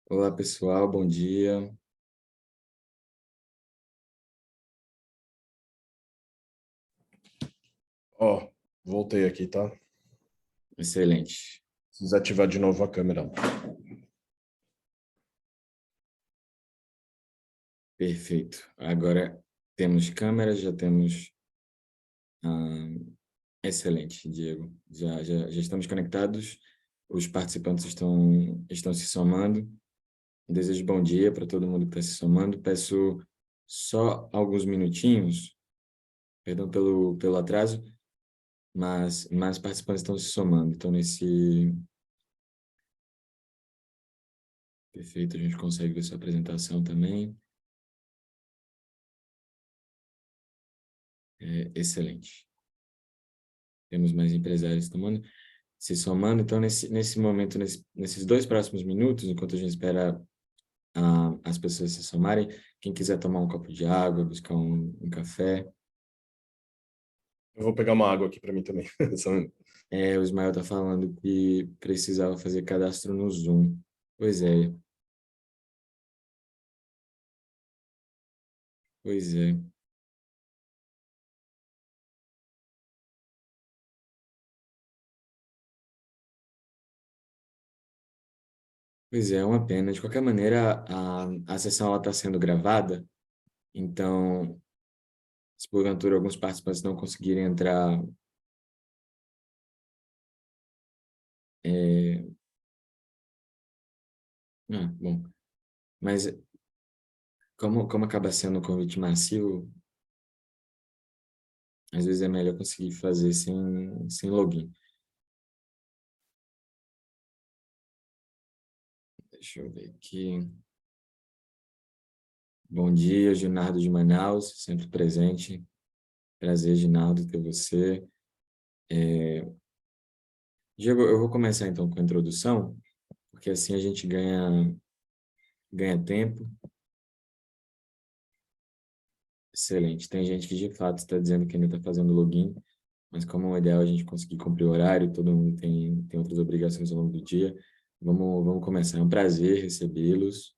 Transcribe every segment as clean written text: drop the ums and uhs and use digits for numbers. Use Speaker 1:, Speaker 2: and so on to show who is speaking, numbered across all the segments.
Speaker 1: Olá, pessoal, bom dia.
Speaker 2: Ó, voltei aqui, tá?
Speaker 1: Excelente.
Speaker 2: Precisa ativar de novo a câmera.
Speaker 1: Perfeito. Agora temos câmeras, já temos. ah, Excelente, Diego. Já estamos conectados. Os participantes estão se somando. Desejo bom dia para todo mundo que está se somando. Peço só alguns minutinhos, perdão pelo atraso, mas mais participantes estão se somando. Então, nesse. Perfeito, a gente consegue ver sua apresentação também. Excelente. Temos mais empresários se somando. Então, nesse momento, nesses 2 próximos minutos, enquanto a gente espera as pessoas se somarem, quem quiser tomar um copo de água, buscar um café.
Speaker 2: Eu vou pegar uma água aqui para mim também.
Speaker 1: O Ismael está falando que precisava fazer cadastro no Zoom. Pois é, pois é. Pois é uma pena. De qualquer maneira, a sessão está sendo gravada, então, se porventura alguns participantes não conseguirem entrar, é... bom, mas como acaba sendo um convite massivo, às vezes é melhor conseguir fazer sem login. Deixa eu ver aqui. Bom dia, Ginardo de Manaus, sempre presente. Prazer, Ginardo, ter você. Diego, eu vou começar então com a introdução, porque assim a gente ganha tempo. Excelente. Tem gente que de fato está dizendo que ainda está fazendo login, mas como é ideal a gente conseguir cumprir o horário, todo mundo tem outras obrigações ao longo do dia. Vamos começar. É um prazer recebê-los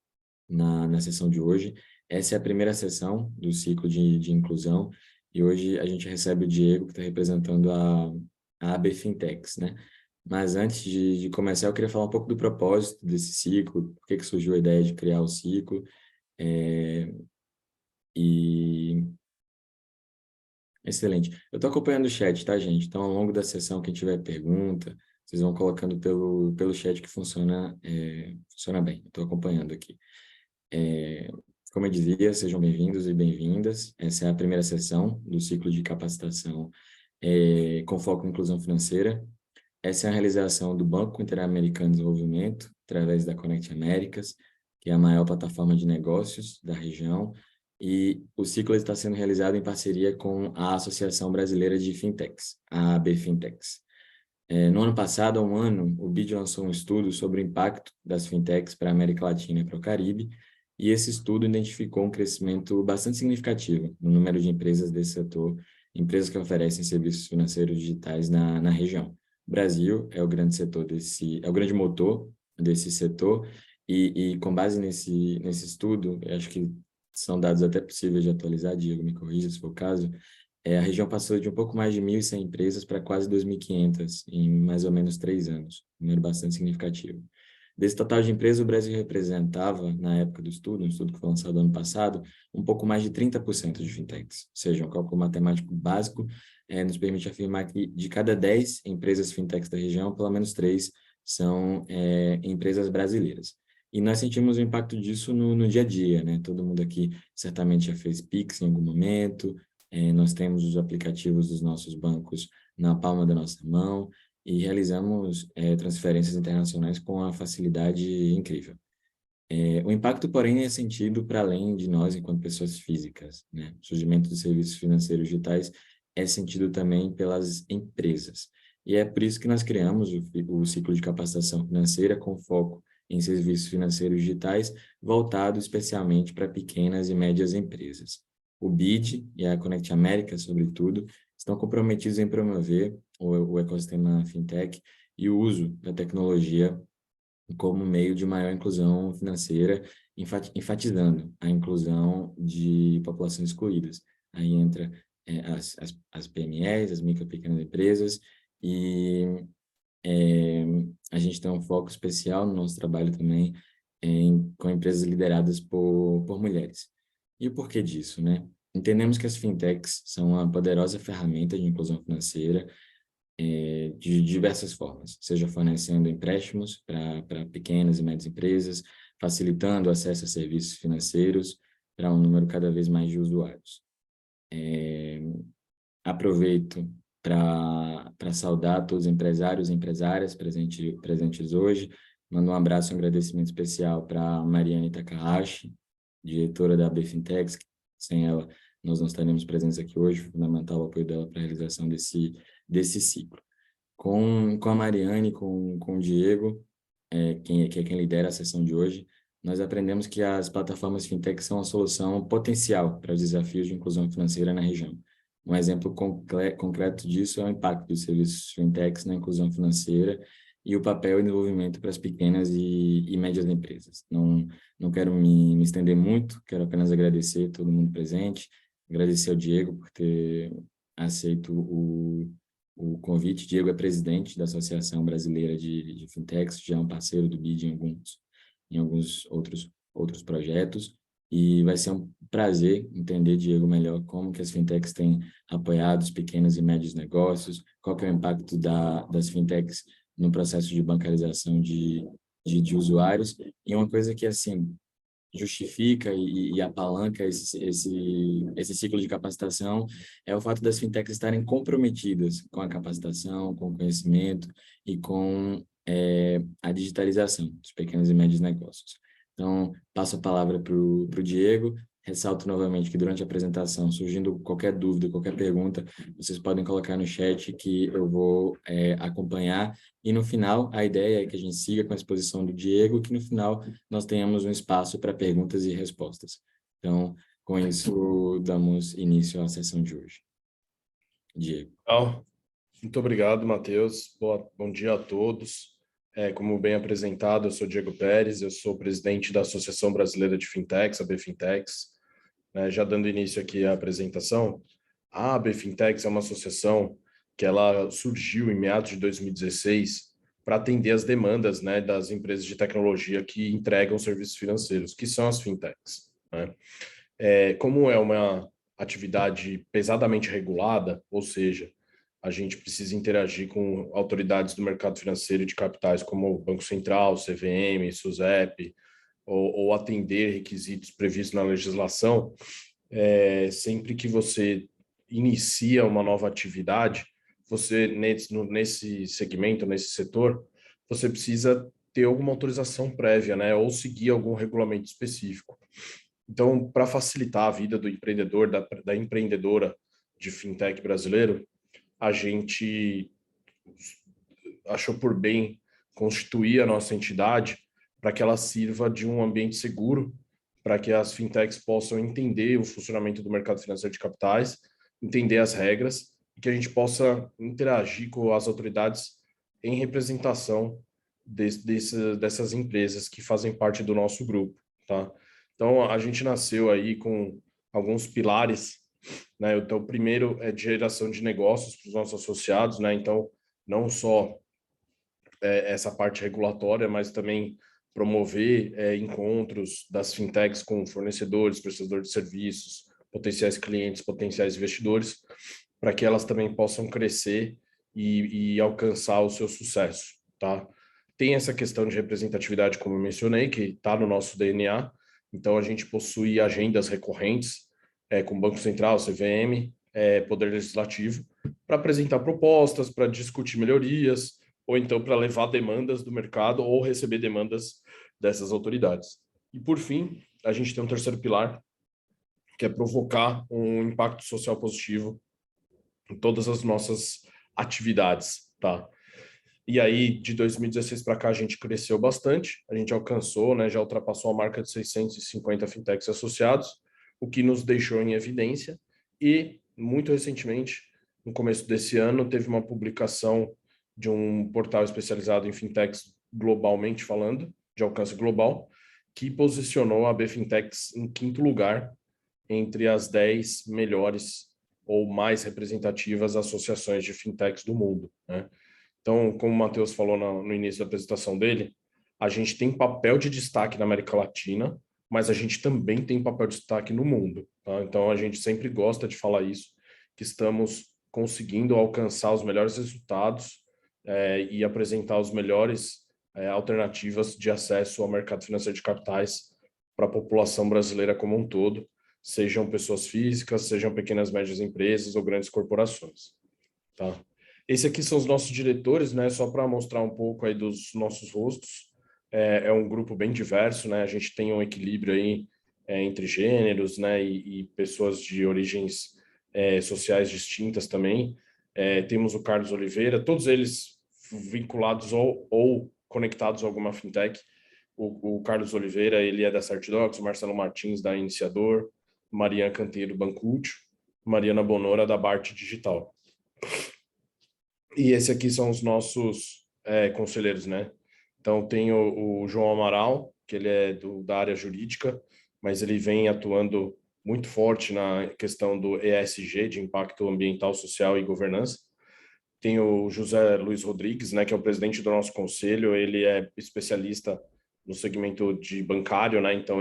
Speaker 1: na sessão de hoje. Essa é a primeira sessão do ciclo de inclusão e hoje a gente recebe o Diego, que está representando a AB Fintechs, né? Mas antes de começar, eu queria falar um pouco do propósito desse ciclo, por que surgiu a ideia de criar o ciclo, é, e excelente. Eu estou acompanhando o chat, tá, gente? Então, ao longo da sessão, quem tiver pergunta, vocês vão colocando pelo chat que funciona bem. Estou acompanhando aqui. É, Como eu dizia, sejam bem-vindos e bem-vindas. Essa é a primeira sessão do ciclo de capacitação com foco em inclusão financeira. Essa é a realização do Banco Interamericano de Desenvolvimento, através da Conect Américas, que é a maior plataforma de negócios da região, e o ciclo está sendo realizado em parceria com a Associação Brasileira de Fintechs, a AB Fintechs. No ano passado, há um ano, o BID lançou um estudo sobre o impacto das fintechs para a América Latina e para o Caribe, e esse estudo identificou um crescimento bastante significativo no número de empresas desse setor, empresas que oferecem serviços financeiros digitais na região. O Brasil é o grande é o grande motor desse setor, e com base nesse estudo, eu acho que são dados até possíveis de atualizar, Diego, me corrija se for o caso, a região passou de um pouco mais de 1.100 empresas para quase 2.500 em mais ou menos 3 anos, um número bastante significativo. Desse total de empresas, o Brasil representava, na época do estudo, um estudo que foi lançado ano passado, um pouco mais de 30% de fintechs. Ou seja, um cálculo matemático básico nos permite afirmar que de cada 10 empresas fintechs da região, pelo menos 3 são empresas brasileiras. E nós sentimos o impacto disso no dia a dia, né? Todo mundo aqui certamente já fez Pix em algum momento, nós temos os aplicativos dos nossos bancos na palma da nossa mão e realizamos transferências internacionais com uma facilidade incrível. O impacto, porém, é sentido para além de nós enquanto pessoas físicas, né? O surgimento dos serviços financeiros digitais é sentido também pelas empresas. E é por isso que nós criamos o ciclo de capacitação financeira com foco em serviços financeiros digitais, voltado especialmente para pequenas e médias empresas. O BID e a Conect América, sobretudo, estão comprometidos em promover o ecossistema fintech e o uso da tecnologia como meio de maior inclusão financeira, enfatizando a inclusão de populações excluídas. Aí entra as PMEs, as micro e pequenas empresas, e a gente tem um foco especial no nosso trabalho também com empresas lideradas por mulheres. E o porquê disso, né? Entendemos que as fintechs são uma poderosa ferramenta de inclusão financeira de diversas formas, seja fornecendo empréstimos para pequenas e médias empresas, facilitando o acesso a serviços financeiros para um número cada vez mais de usuários. Aproveito para saudar todos os empresários e empresárias presentes hoje. Mando um abraço e um agradecimento especial para a Mariane Takahashi, diretora da AB Fintechs. Sem ela, nós não estaremos presentes aqui hoje. Fundamental o apoio dela para a realização desse ciclo. Com a Mariane, com o Diego, que é quem lidera a sessão de hoje, nós aprendemos que as plataformas fintech são a solução potencial para os desafios de inclusão financeira na região. Um exemplo concreto disso é o impacto dos serviços fintechs na inclusão financeira e o papel e desenvolvimento para as pequenas e médias empresas. Não quero me estender muito, quero apenas agradecer todo mundo presente, agradecer ao Diego por ter aceito o convite. Diego é presidente da Associação Brasileira de Fintechs, já é um parceiro do BID em alguns outros projetos, e vai ser um prazer entender, Diego, melhor como que as fintechs têm apoiado os pequenos e médios negócios, qual que é o impacto das fintechs no processo de bancarização de usuários, e uma coisa que, assim, justifica e apalanca esse ciclo de capacitação é o fato das fintechs estarem comprometidas com a capacitação, com o conhecimento e com a digitalização dos pequenos e médios negócios. Então, passo a palavra para o Diego. Ressalto novamente que durante a apresentação, surgindo qualquer dúvida, qualquer pergunta, vocês podem colocar no chat que eu vou acompanhar. E no final, a ideia é que a gente siga com a exposição do Diego, que no final nós tenhamos um espaço para perguntas e respostas. Então, com isso, damos início à sessão de hoje. Diego.
Speaker 2: Muito obrigado, Matheus. Bom dia a todos. Como bem apresentado, eu sou Diego Pérez, eu sou presidente da Associação Brasileira de Fintechs, a AB Fintechs. Já dando início aqui à apresentação, a AB Fintechs é uma associação que ela surgiu em meados de 2016 para atender as demandas, né, das empresas de tecnologia que entregam serviços financeiros, que são as fintechs, né? Como é uma atividade pesadamente regulada, ou seja, a gente precisa interagir com autoridades do mercado financeiro e de capitais, como o Banco Central, CVM, SUSEP, ou atender requisitos previstos na legislação. Sempre que você inicia uma nova atividade, você nesse segmento, nesse setor, você precisa ter alguma autorização prévia, né, ou seguir algum regulamento específico. Então, para facilitar a vida do empreendedor, da empreendedora de fintech brasileiro, a gente achou por bem constituir a nossa entidade para que ela sirva de um ambiente seguro, para que as fintechs possam entender o funcionamento do mercado financeiro de capitais, entender as regras, e que a gente possa interagir com as autoridades em representação dessas empresas que fazem parte do nosso grupo, tá? Então, a gente nasceu aí com alguns pilares, né? Então, o primeiro é de geração de negócios para os nossos associados, né? Então, não só essa parte regulatória, mas também promover encontros das fintechs com fornecedores, prestadores de serviços, potenciais clientes, potenciais investidores, para que elas também possam crescer e alcançar o seu sucesso, tá? Tem essa questão de representatividade, como eu mencionei, que está no nosso DNA. Então, a gente possui agendas recorrentes com o Banco Central, CVM, Poder Legislativo, para apresentar propostas, para discutir melhorias, ou então para levar demandas do mercado ou receber demandas dessas autoridades. E, por fim, a gente tem um terceiro pilar, que é provocar um impacto social positivo em todas as nossas atividades, tá? E aí, de 2016 para cá, a gente cresceu bastante, a gente alcançou, né, já ultrapassou a marca de 650 fintechs associados, o que nos deixou em evidência, e, muito recentemente, no começo desse ano, teve uma publicação de um portal especializado em fintechs globalmente falando, de alcance global, que posicionou a BFinTechs em quinto lugar entre as 10 melhores ou mais representativas associações de fintechs do mundo, né? Então, como o Matheus falou no início da apresentação dele, a gente tem papel de destaque na América Latina, mas a gente também tem papel de destaque no mundo, tá? Então, a gente sempre gosta de falar isso, que estamos conseguindo alcançar os melhores resultados e apresentar os melhores alternativas de acesso ao mercado financeiro de capitais para a população brasileira como um todo, sejam pessoas físicas, sejam pequenas e médias empresas ou grandes corporações, tá? Esse aqui são os nossos diretores, né? Só para mostrar um pouco aí dos nossos rostos. É um grupo bem diverso, né? A gente tem um equilíbrio aí entre gêneros, né? E pessoas de origens sociais distintas também. Temos o Carlos Oliveira, todos eles vinculados ou conectados a alguma fintech. O Carlos Oliveira, ele é da CertDocs, o Marcelo Martins, da Iniciador, Mariana Canteiro, Banco-Útil, Mariana Bonora, da Bart Digital. E esse aqui são os nossos conselheiros, né? Então, tem o João Amaral, que ele é da área jurídica, mas ele vem atuando muito forte na questão do ESG, de impacto ambiental, social e governança. Tem o José Luiz Rodrigues, né, que é o presidente do nosso conselho, ele é especialista no segmento de bancário, né? Então,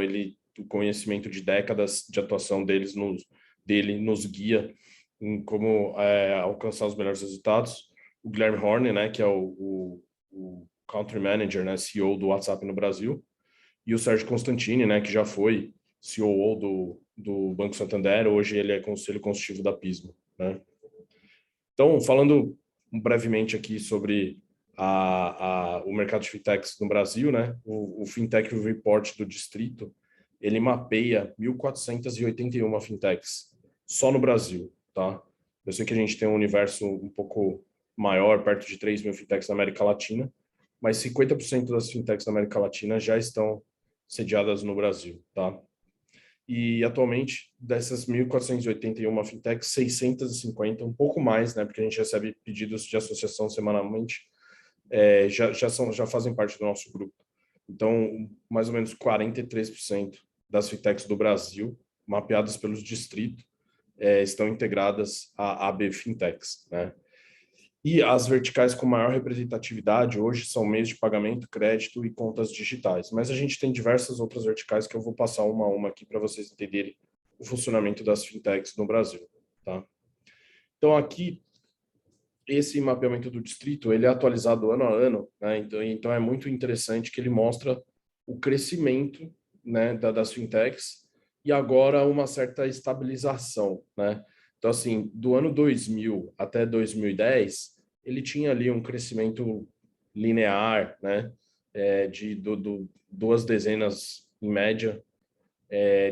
Speaker 2: o conhecimento de décadas de atuação dele nos guia em como alcançar os melhores resultados. O Guilherme Horner, né, que é o Country Manager, né, CEO do WhatsApp no Brasil, e o Sérgio Constantini, né, que já foi COO do Banco Santander, hoje ele é conselho consultivo da Pismo, né? Então, falando brevemente aqui sobre o mercado de fintechs no Brasil, né, o Fintech Report do Distrito, ele mapeia 1.481 fintechs só no Brasil, tá? Eu sei que a gente tem um universo um pouco maior, perto de 3.000 fintechs na América Latina, mas 50% das fintechs na América Latina já estão sediadas no Brasil, tá? E atualmente, dessas 1.481 fintechs, 650, um pouco mais, né, porque a gente recebe pedidos de associação semanalmente, já fazem parte do nosso grupo. Então, mais ou menos 43% das fintechs do Brasil, mapeadas pelos distritos, estão integradas à AB Fintechs, né? E as verticais com maior representatividade hoje são meios de pagamento, crédito e contas digitais. Mas a gente tem diversas outras verticais que eu vou passar uma a uma aqui para vocês entenderem o funcionamento das fintechs no Brasil, tá? Então, aqui, esse mapeamento do distrito, ele é atualizado ano a ano, né? Então é muito interessante que ele mostra o crescimento, né, das fintechs e agora uma certa estabilização, né? Então, assim, do ano 2000 até 2010, ele tinha ali um crescimento linear, né? De duas dezenas, em média,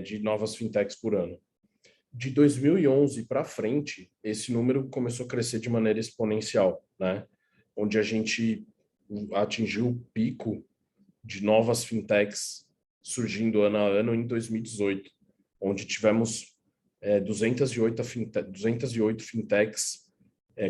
Speaker 2: de novas fintechs por ano. De 2011 para frente, esse número começou a crescer de maneira exponencial, né? Onde a gente atingiu o pico de novas fintechs surgindo ano a ano em 2018, onde tivemos 208 fintechs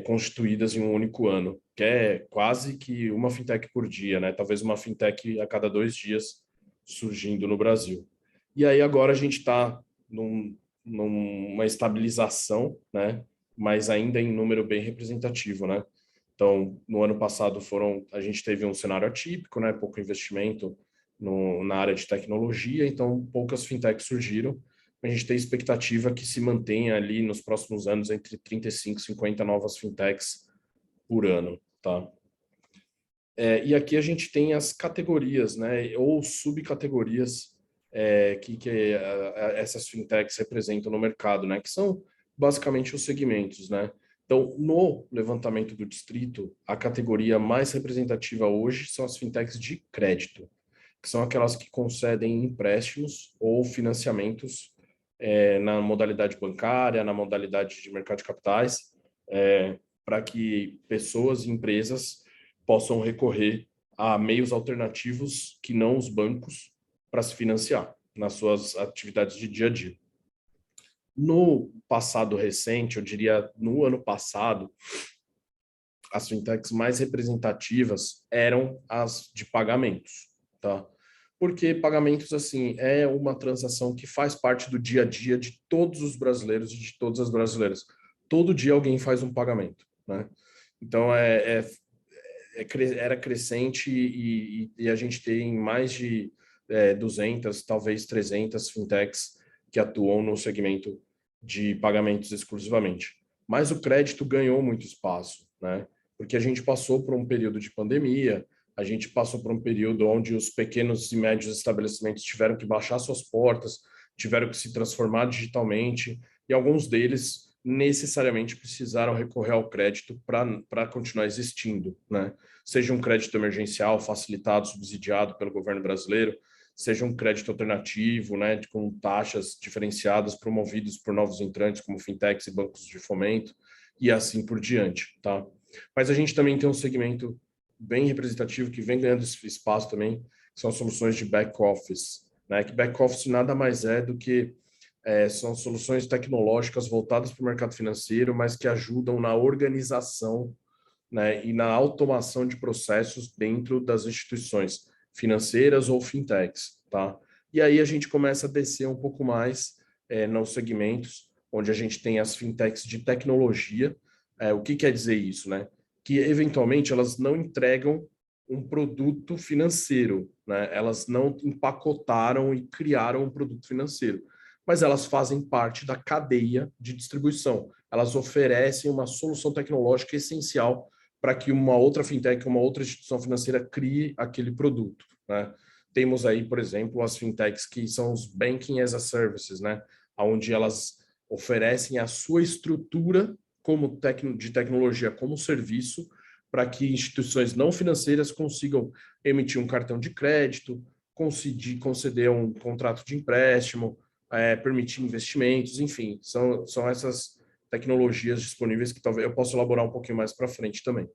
Speaker 2: constituídas em um único ano, que é quase que uma fintech por dia, né? Talvez uma fintech a cada 2 dias surgindo no Brasil. E aí agora a gente está numa estabilização, né? Mas ainda em número bem representativo, né? Então, no ano passado a gente teve um cenário atípico, né? Pouco investimento na área de tecnologia, então poucas fintechs surgiram. A gente tem expectativa que se mantenha ali nos próximos anos entre 35 e 50 novas fintechs por ano, tá? E aqui a gente tem as categorias, né? Ou subcategorias que essas fintechs representam no mercado, né? Que são basicamente os segmentos, né? Então, no levantamento do distrito, a categoria mais representativa hoje são as fintechs de crédito, que são aquelas que concedem empréstimos ou financiamentos na modalidade bancária, na modalidade de mercado de capitais, para que pessoas e empresas possam recorrer a meios alternativos que não os bancos para se financiar nas suas atividades de dia a dia. No passado recente, eu diria no ano passado, as fintechs mais representativas eram as de pagamentos, tá? Porque pagamentos, assim, é uma transação que faz parte do dia a dia de todos os brasileiros e de todas as brasileiras. Todo dia alguém faz um pagamento, né? Então, era crescente e a gente tem mais de 200, talvez 300 fintechs que atuam no segmento de pagamentos exclusivamente. Mas o crédito ganhou muito espaço, né? Porque a gente passou por um período de pandemia, a gente passou por um período onde os pequenos e médios estabelecimentos tiveram que baixar suas portas, tiveram que se transformar digitalmente, e alguns deles necessariamente precisaram recorrer ao crédito para continuar existindo, né? Seja um crédito emergencial facilitado, subsidiado pelo governo brasileiro, seja um crédito alternativo, né, com taxas diferenciadas promovidos por novos entrantes como fintechs e bancos de fomento e assim por diante, tá? Mas a gente também tem um segmento bem representativo que vem ganhando esse espaço também, que são as soluções de back office, né? Que back office nada mais é do que são soluções tecnológicas voltadas para o mercado financeiro, mas que ajudam na organização, né, e na automação de processos dentro das instituições financeiras ou fintechs, tá? E aí a gente começa a descer um pouco mais nos segmentos onde a gente tem as fintechs de tecnologia. O que quer dizer isso, né? Que eventualmente elas não entregam um produto financeiro, né? Elas não empacotaram e criaram um produto financeiro, mas elas fazem parte da cadeia de distribuição. Elas oferecem uma solução tecnológica essencial para que uma outra fintech, uma outra instituição financeira crie aquele produto, né? Temos aí, por exemplo, as fintechs que são os Banking as a Services, né? Onde elas oferecem a sua estrutura como de tecnologia como serviço para que instituições não financeiras consigam emitir um cartão de crédito, conceder um contrato de empréstimo, permitir investimentos, enfim, são essas tecnologias disponíveis que talvez eu possa elaborar um pouquinho mais para frente também.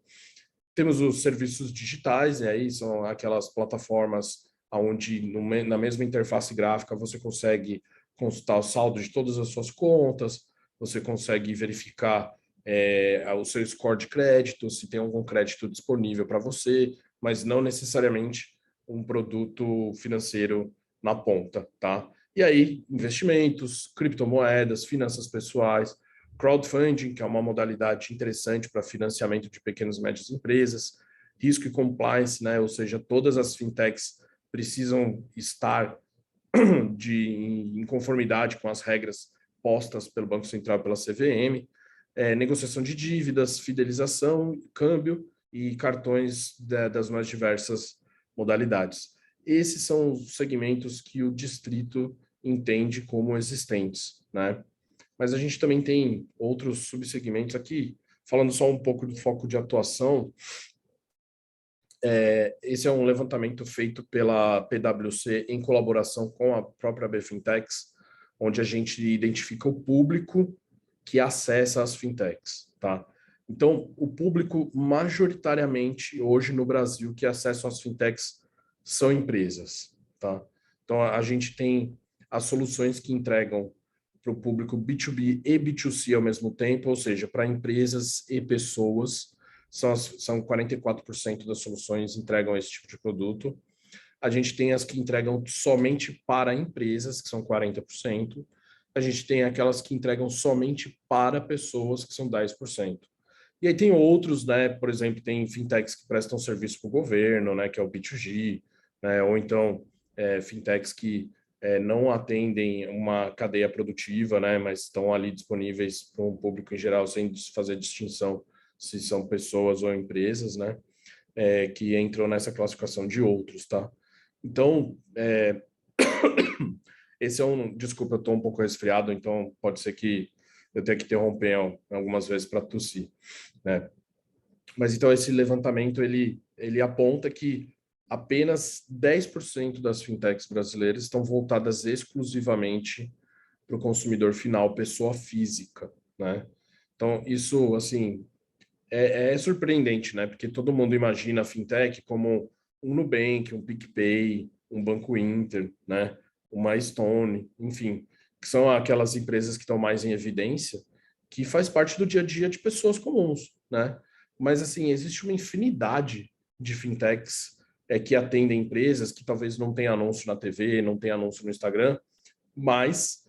Speaker 2: Temos os serviços digitais, e aí são aquelas plataformas onde na mesma interface gráfica você consegue consultar o saldo de todas as suas contas, você consegue verificar o seu score de crédito, se tem algum crédito disponível para você, mas não necessariamente um produto financeiro na ponta, tá? E aí, investimentos, criptomoedas, finanças pessoais, crowdfunding, que é uma modalidade interessante para financiamento de pequenas e médias empresas, risco e compliance, né? Ou seja, todas as fintechs precisam estar em conformidade com as regras postas pelo Banco Central e pela CVM, negociação de dívidas, fidelização, câmbio e cartões das mais diversas modalidades. Esses são os segmentos que o distrito entende como existentes, né? Mas a gente também tem outros subsegmentos aqui, falando só um pouco do foco de atuação. Esse é um levantamento feito pela PwC em colaboração com a própria BFintex, onde a gente identifica o público que acessa as fintechs, tá? Então, o público majoritariamente hoje no Brasil que acessa as fintechs são empresas, tá? Então, a gente tem as soluções que entregam para o público B2B e B2C ao mesmo tempo, ou seja, para empresas e pessoas, são 44% das soluções entregam esse tipo de produto. A gente tem as que entregam somente para empresas, que são 40%. A gente tem aquelas que entregam somente para pessoas, que são 10%. E aí tem outros, né? Por exemplo, tem fintechs que prestam serviço para o governo, né? Que é o B2G, né? Ou então fintechs que não atendem uma cadeia produtiva, né? Mas estão ali disponíveis para um público em geral, sem fazer distinção se são pessoas ou empresas, né? Que entram nessa classificação de outros, tá? Então, esse é um... Desculpa, eu estou um pouco resfriado, então pode ser que eu tenha que interromper algumas vezes para tossir, né? Mas então esse levantamento, ele aponta que apenas 10% das fintechs brasileiras estão voltadas exclusivamente para o consumidor final, pessoa física, né? Então, isso, assim, é surpreendente, né? Porque todo mundo imagina a fintech como um Nubank, um PicPay, um Banco Inter, né? Uma Stone, enfim, que são aquelas empresas que estão mais em evidência, que faz parte do dia a dia de pessoas comuns, né? mas assim, existe uma infinidade de fintechs que atendem empresas que talvez não tenham anúncio na TV, não tenham anúncio no Instagram, mas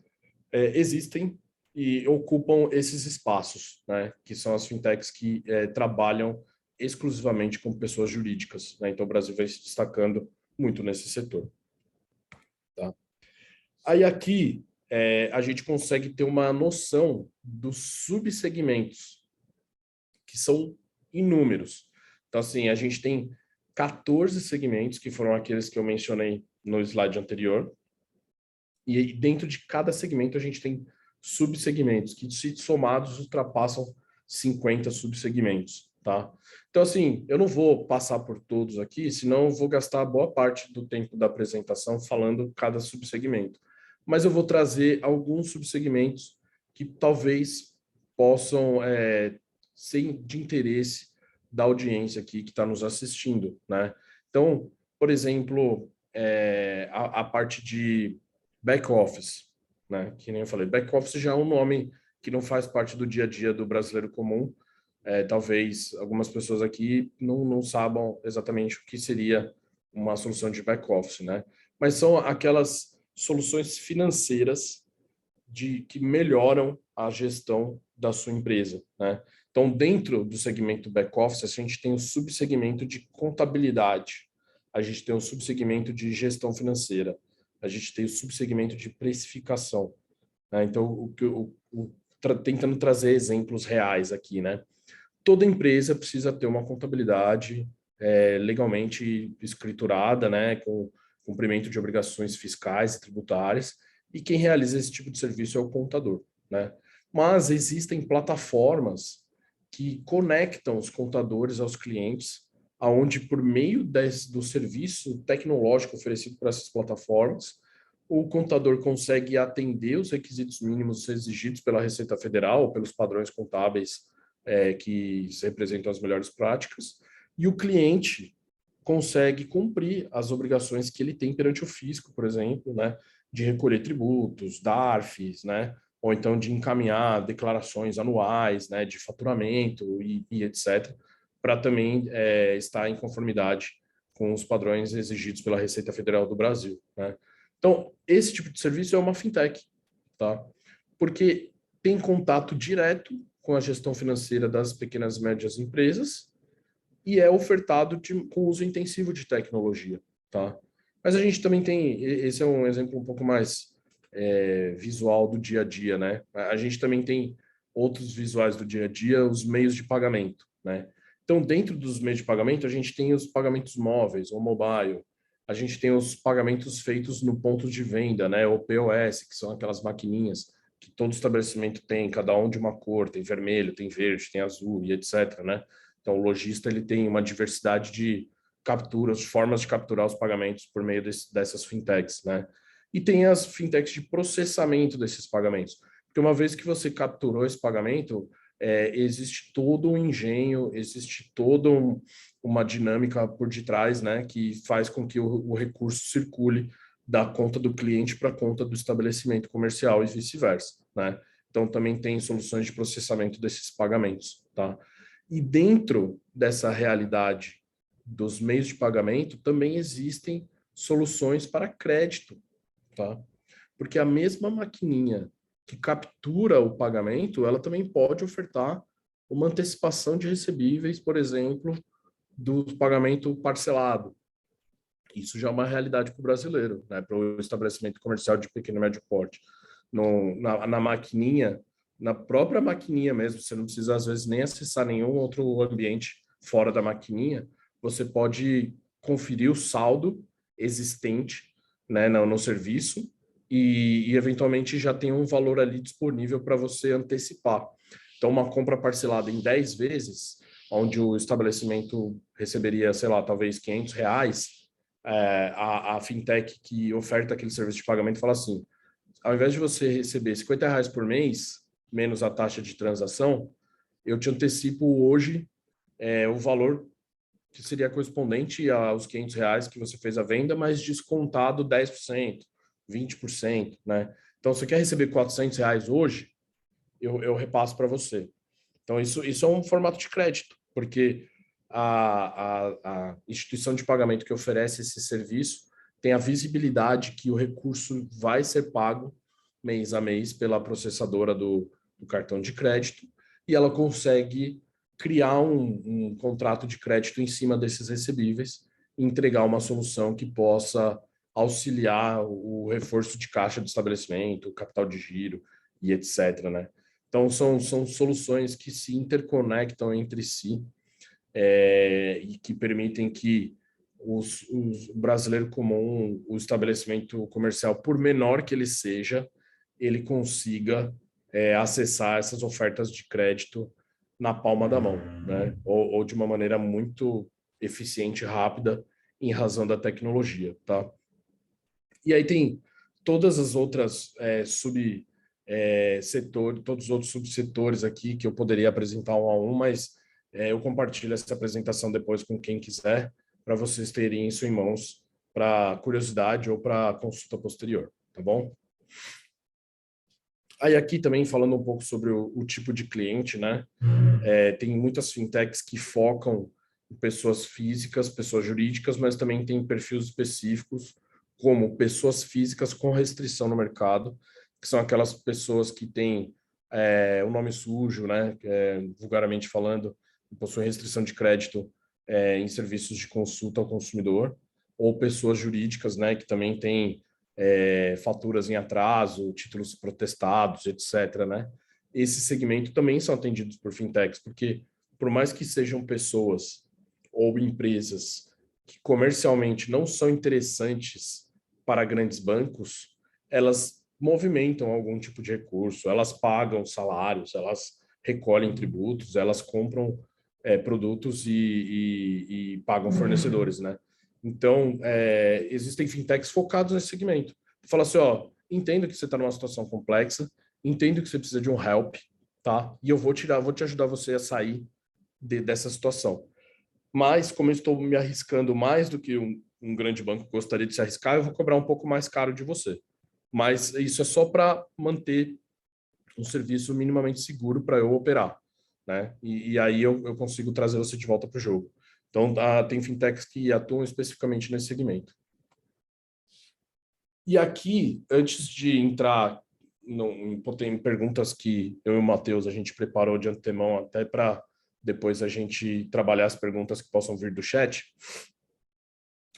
Speaker 2: existem e ocupam esses espaços, né? Que são as fintechs que trabalham exclusivamente com pessoas jurídicas, né? Então o Brasil vem se destacando muito nesse setor. Tá? Aí aqui a gente consegue ter uma noção dos subsegmentos, que são inúmeros. Então, assim, a gente tem 14 segmentos, que foram aqueles que eu mencionei no slide anterior, e dentro de cada segmento a gente tem subsegmentos, que se somados ultrapassam 50 subsegmentos, tá? Então, assim, eu não vou passar por todos aqui, senão eu vou gastar boa parte do tempo da apresentação falando cada subsegmento. Mas eu vou trazer alguns subsegmentos que talvez possam ser de interesse da audiência aqui que está nos assistindo, né? Então, por exemplo, a parte de back office, né? Que nem eu falei, back office já é um nome que não faz parte do dia a dia do brasileiro comum. Talvez algumas pessoas aqui não saibam exatamente o que seria uma solução de back office, né? Mas são aquelas soluções financeiras que melhoram a gestão da sua empresa, né? Então, dentro do segmento back office, a gente tem o subsegmento de contabilidade, a gente tem o subsegmento de gestão financeira, a gente tem o subsegmento de precificação, né? Então, tentando trazer exemplos reais aqui, né? Toda empresa precisa ter uma contabilidade legalmente escriturada, né? Com cumprimento de obrigações fiscais e tributárias, e quem realiza esse tipo de serviço é o contador, né? Mas existem plataformas que conectam os contadores aos clientes, aonde por meio do serviço tecnológico oferecido por essas plataformas, o contador consegue atender os requisitos mínimos exigidos pela Receita Federal, pelos padrões contábeis que representam as melhores práticas, e o cliente consegue cumprir as obrigações que ele tem perante o fisco, por exemplo, né, de recolher tributos, DARFs, né, ou então de encaminhar declarações anuais, né, de faturamento e etc., para também estar em conformidade com os padrões exigidos pela Receita Federal do Brasil, né? Então, esse tipo de serviço é uma fintech, tá? Porque tem contato direto com a gestão financeira das pequenas e médias empresas e é ofertado com uso intensivo de tecnologia, tá? Mas a gente também tem, esse é um exemplo um pouco mais visual do dia a dia, né? A gente também tem outros visuais do dia a dia, os meios de pagamento, né? Então, dentro dos meios de pagamento, a gente tem os pagamentos móveis ou mobile, a gente tem os pagamentos feitos no ponto de venda, né? Ou POS, que são aquelas maquininhas que todo estabelecimento tem, cada um de uma cor, tem vermelho, tem verde, tem azul e etc, né? Então, o lojista ele tem uma diversidade de capturas, formas de capturar os pagamentos por meio dessas fintechs, né? E tem as fintechs de processamento desses pagamentos. Porque uma vez que você capturou esse pagamento, existe todo um engenho, existe toda uma dinâmica por detrás, né? Que faz com que o recurso circule da conta do cliente para a conta do estabelecimento comercial e vice-versa, né? Então, também tem soluções de processamento desses pagamentos, tá? E dentro dessa realidade dos meios de pagamento, também existem soluções para crédito, tá? Porque a mesma maquininha que captura o pagamento, ela também pode ofertar uma antecipação de recebíveis, por exemplo, do pagamento parcelado. Isso já é uma realidade para o brasileiro, né? Para o estabelecimento comercial de pequeno e médio porte. Na maquininha, na própria maquininha mesmo, você não precisa, às vezes, nem acessar nenhum outro ambiente fora da maquininha, você pode conferir o saldo existente, né, no serviço e, eventualmente, já tem um valor ali disponível para você antecipar. Então, uma compra parcelada em 10 vezes, onde o estabelecimento receberia, sei lá, talvez R$ 500, a fintech que oferta aquele serviço de pagamento fala assim: ao invés de você receber R$ 50 por mês, menos a taxa de transação, eu te antecipo hoje o valor que seria correspondente aos R$ 500 que você fez a venda, mas descontado 10%, 20%, né? Então, se você quer receber R$ 400 hoje, eu repasso para você. Então, isso é um formato de crédito, porque a instituição de pagamento que oferece esse serviço tem a visibilidade que o recurso vai ser pago mês a mês pela processadora do cartão de crédito, e ela consegue criar um contrato de crédito em cima desses recebíveis e entregar uma solução que possa auxiliar o reforço de caixa do estabelecimento, o capital de giro e etc., né? Então, são soluções que se interconectam entre si e que permitem que o brasileiro comum, o estabelecimento comercial, por menor que ele seja, ele consiga acessar essas ofertas de crédito na palma da mão, né? Ou de uma maneira muito eficiente e rápida em razão da tecnologia, tá? E aí tem todas as outras todos os outros subsetores aqui que eu poderia apresentar um a um, mas eu compartilho essa apresentação depois com quem quiser, para vocês terem isso em mãos para curiosidade ou para consulta posterior, tá bom? Aí aqui também falando um pouco sobre o tipo de cliente, né? Tem muitas fintechs que focam em pessoas físicas, pessoas jurídicas, mas também tem perfis específicos, como pessoas físicas com restrição no mercado, que são aquelas pessoas que têm o nome sujo, né? Vulgarmente falando, possuem restrição de crédito em serviços de consulta ao consumidor, ou pessoas jurídicas, né? Que também têm faturas em atraso, títulos protestados, etc., né? Esse segmento também são atendidos por fintechs, porque por mais que sejam pessoas ou empresas que comercialmente não são interessantes para grandes bancos, elas movimentam algum tipo de recurso, elas pagam salários, elas recolhem tributos, elas compram produtos e pagam fornecedores, né? Então, existem fintechs focados nesse segmento. Fala assim, ó, entendo que você está numa situação complexa, entendo que você precisa de um help, tá? E eu vou te ajudar você a sair dessa situação. Mas, como eu estou me arriscando mais do que um grande banco gostaria de se arriscar, eu vou cobrar um pouco mais caro de você. Mas isso é só para manter um serviço minimamente seguro para eu operar, né? E aí eu consigo trazer você de volta para o jogo. Então, tem fintechs que atuam especificamente nesse segmento. E aqui, antes de entrar em perguntas que eu e o Matheus a gente preparou de antemão até para depois a gente trabalhar as perguntas que possam vir do chat,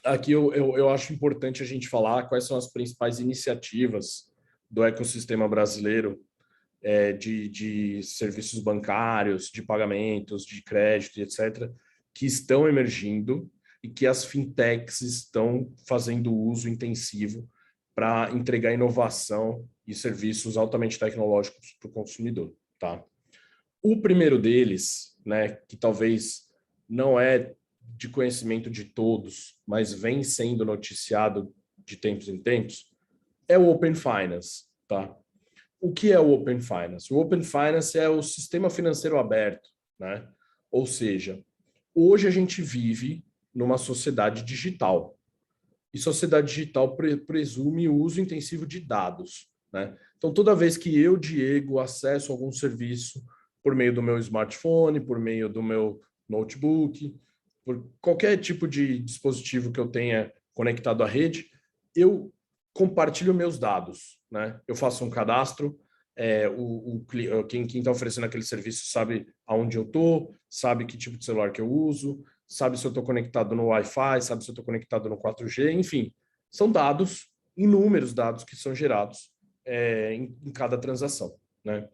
Speaker 2: aqui eu acho importante a gente falar quais são as principais iniciativas do ecossistema brasileiro de serviços bancários, de pagamentos, de crédito, etc., que estão emergindo e que as fintechs estão fazendo uso intensivo para entregar inovação e serviços altamente tecnológicos para o consumidor, tá? O primeiro deles, né, que talvez não é de conhecimento de todos, mas vem sendo noticiado de tempos em tempos, é o Open Finance, tá? O que é o Open Finance? O Open Finance é o sistema financeiro aberto, né? Ou seja, hoje a gente vive numa sociedade digital. E sociedade digital presume o uso intensivo de dados, né? Então, toda vez que eu, Diego, acesso algum serviço por meio do meu smartphone, por meio do meu notebook, por qualquer tipo de dispositivo que eu tenha conectado à rede, eu compartilho meus dados, né? Eu faço um cadastro, quem está oferecendo aquele serviço sabe aonde eu estou, sabe que tipo de celular que eu uso, sabe se eu estou conectado no Wi-Fi, sabe se eu estou conectado no 4G, enfim, são dados, inúmeros dados que são gerados em cada transação, né?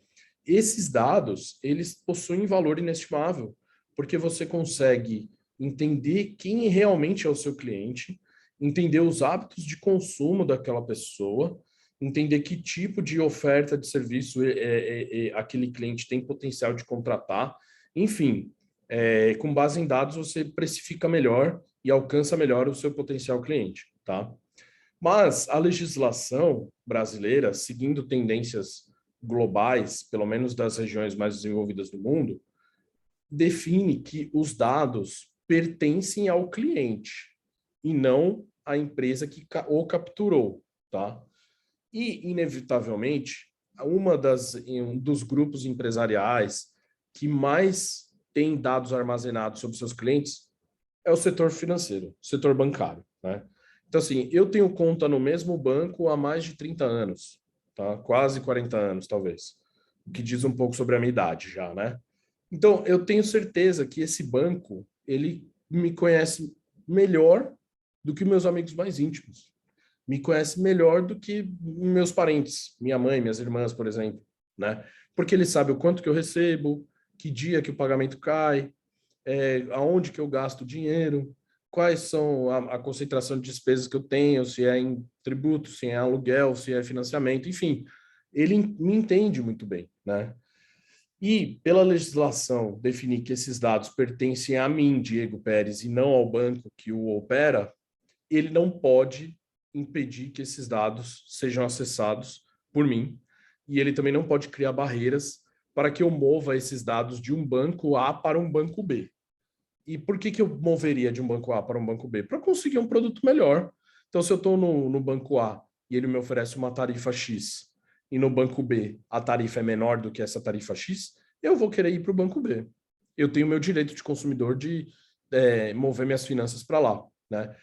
Speaker 2: Esses dados, eles possuem valor inestimável, porque você consegue entender quem realmente é o seu cliente, entender os hábitos de consumo daquela pessoa, entender que tipo de oferta de serviço aquele cliente tem potencial de contratar, enfim, com base em dados você precifica melhor e alcança melhor o seu potencial cliente, tá? Mas a legislação brasileira, seguindo tendências globais, pelo menos das regiões mais desenvolvidas do mundo, define que os dados pertencem ao cliente e não à empresa que o capturou, tá? E, inevitavelmente, um dos grupos empresariais que mais tem dados armazenados sobre seus clientes é o setor financeiro, o setor bancário, né? Então, assim, eu tenho conta no mesmo banco há mais de 30 anos, tá? Quase 40 anos, talvez. O que diz um pouco sobre a minha idade já, né? Então, eu tenho certeza que esse banco, ele me conhece melhor do que meus amigos mais íntimos. Me conhece melhor do que meus parentes, minha mãe, minhas irmãs, por exemplo, né? Porque ele sabe o quanto que eu recebo, que dia que o pagamento cai, aonde que eu gasto dinheiro, quais são a concentração de despesas que eu tenho, se é em tributo, se é aluguel, se é financiamento, enfim, ele me entende muito bem, né? E pela legislação definir que esses dados pertencem a mim, Diego Pérez, e não ao banco que o opera, ele não pode impedir que esses dados sejam acessados por mim, e ele também não pode criar barreiras para que eu mova esses dados de um banco A para um banco B. E por que que eu moveria de um banco A para um banco B? Para conseguir um produto melhor. Então, se eu estou no banco A e ele me oferece uma tarifa X, e no banco B a tarifa é menor do que essa tarifa X, eu vou querer ir para o banco B. Eu tenho meu direito de consumidor de mover minhas finanças para lá, né?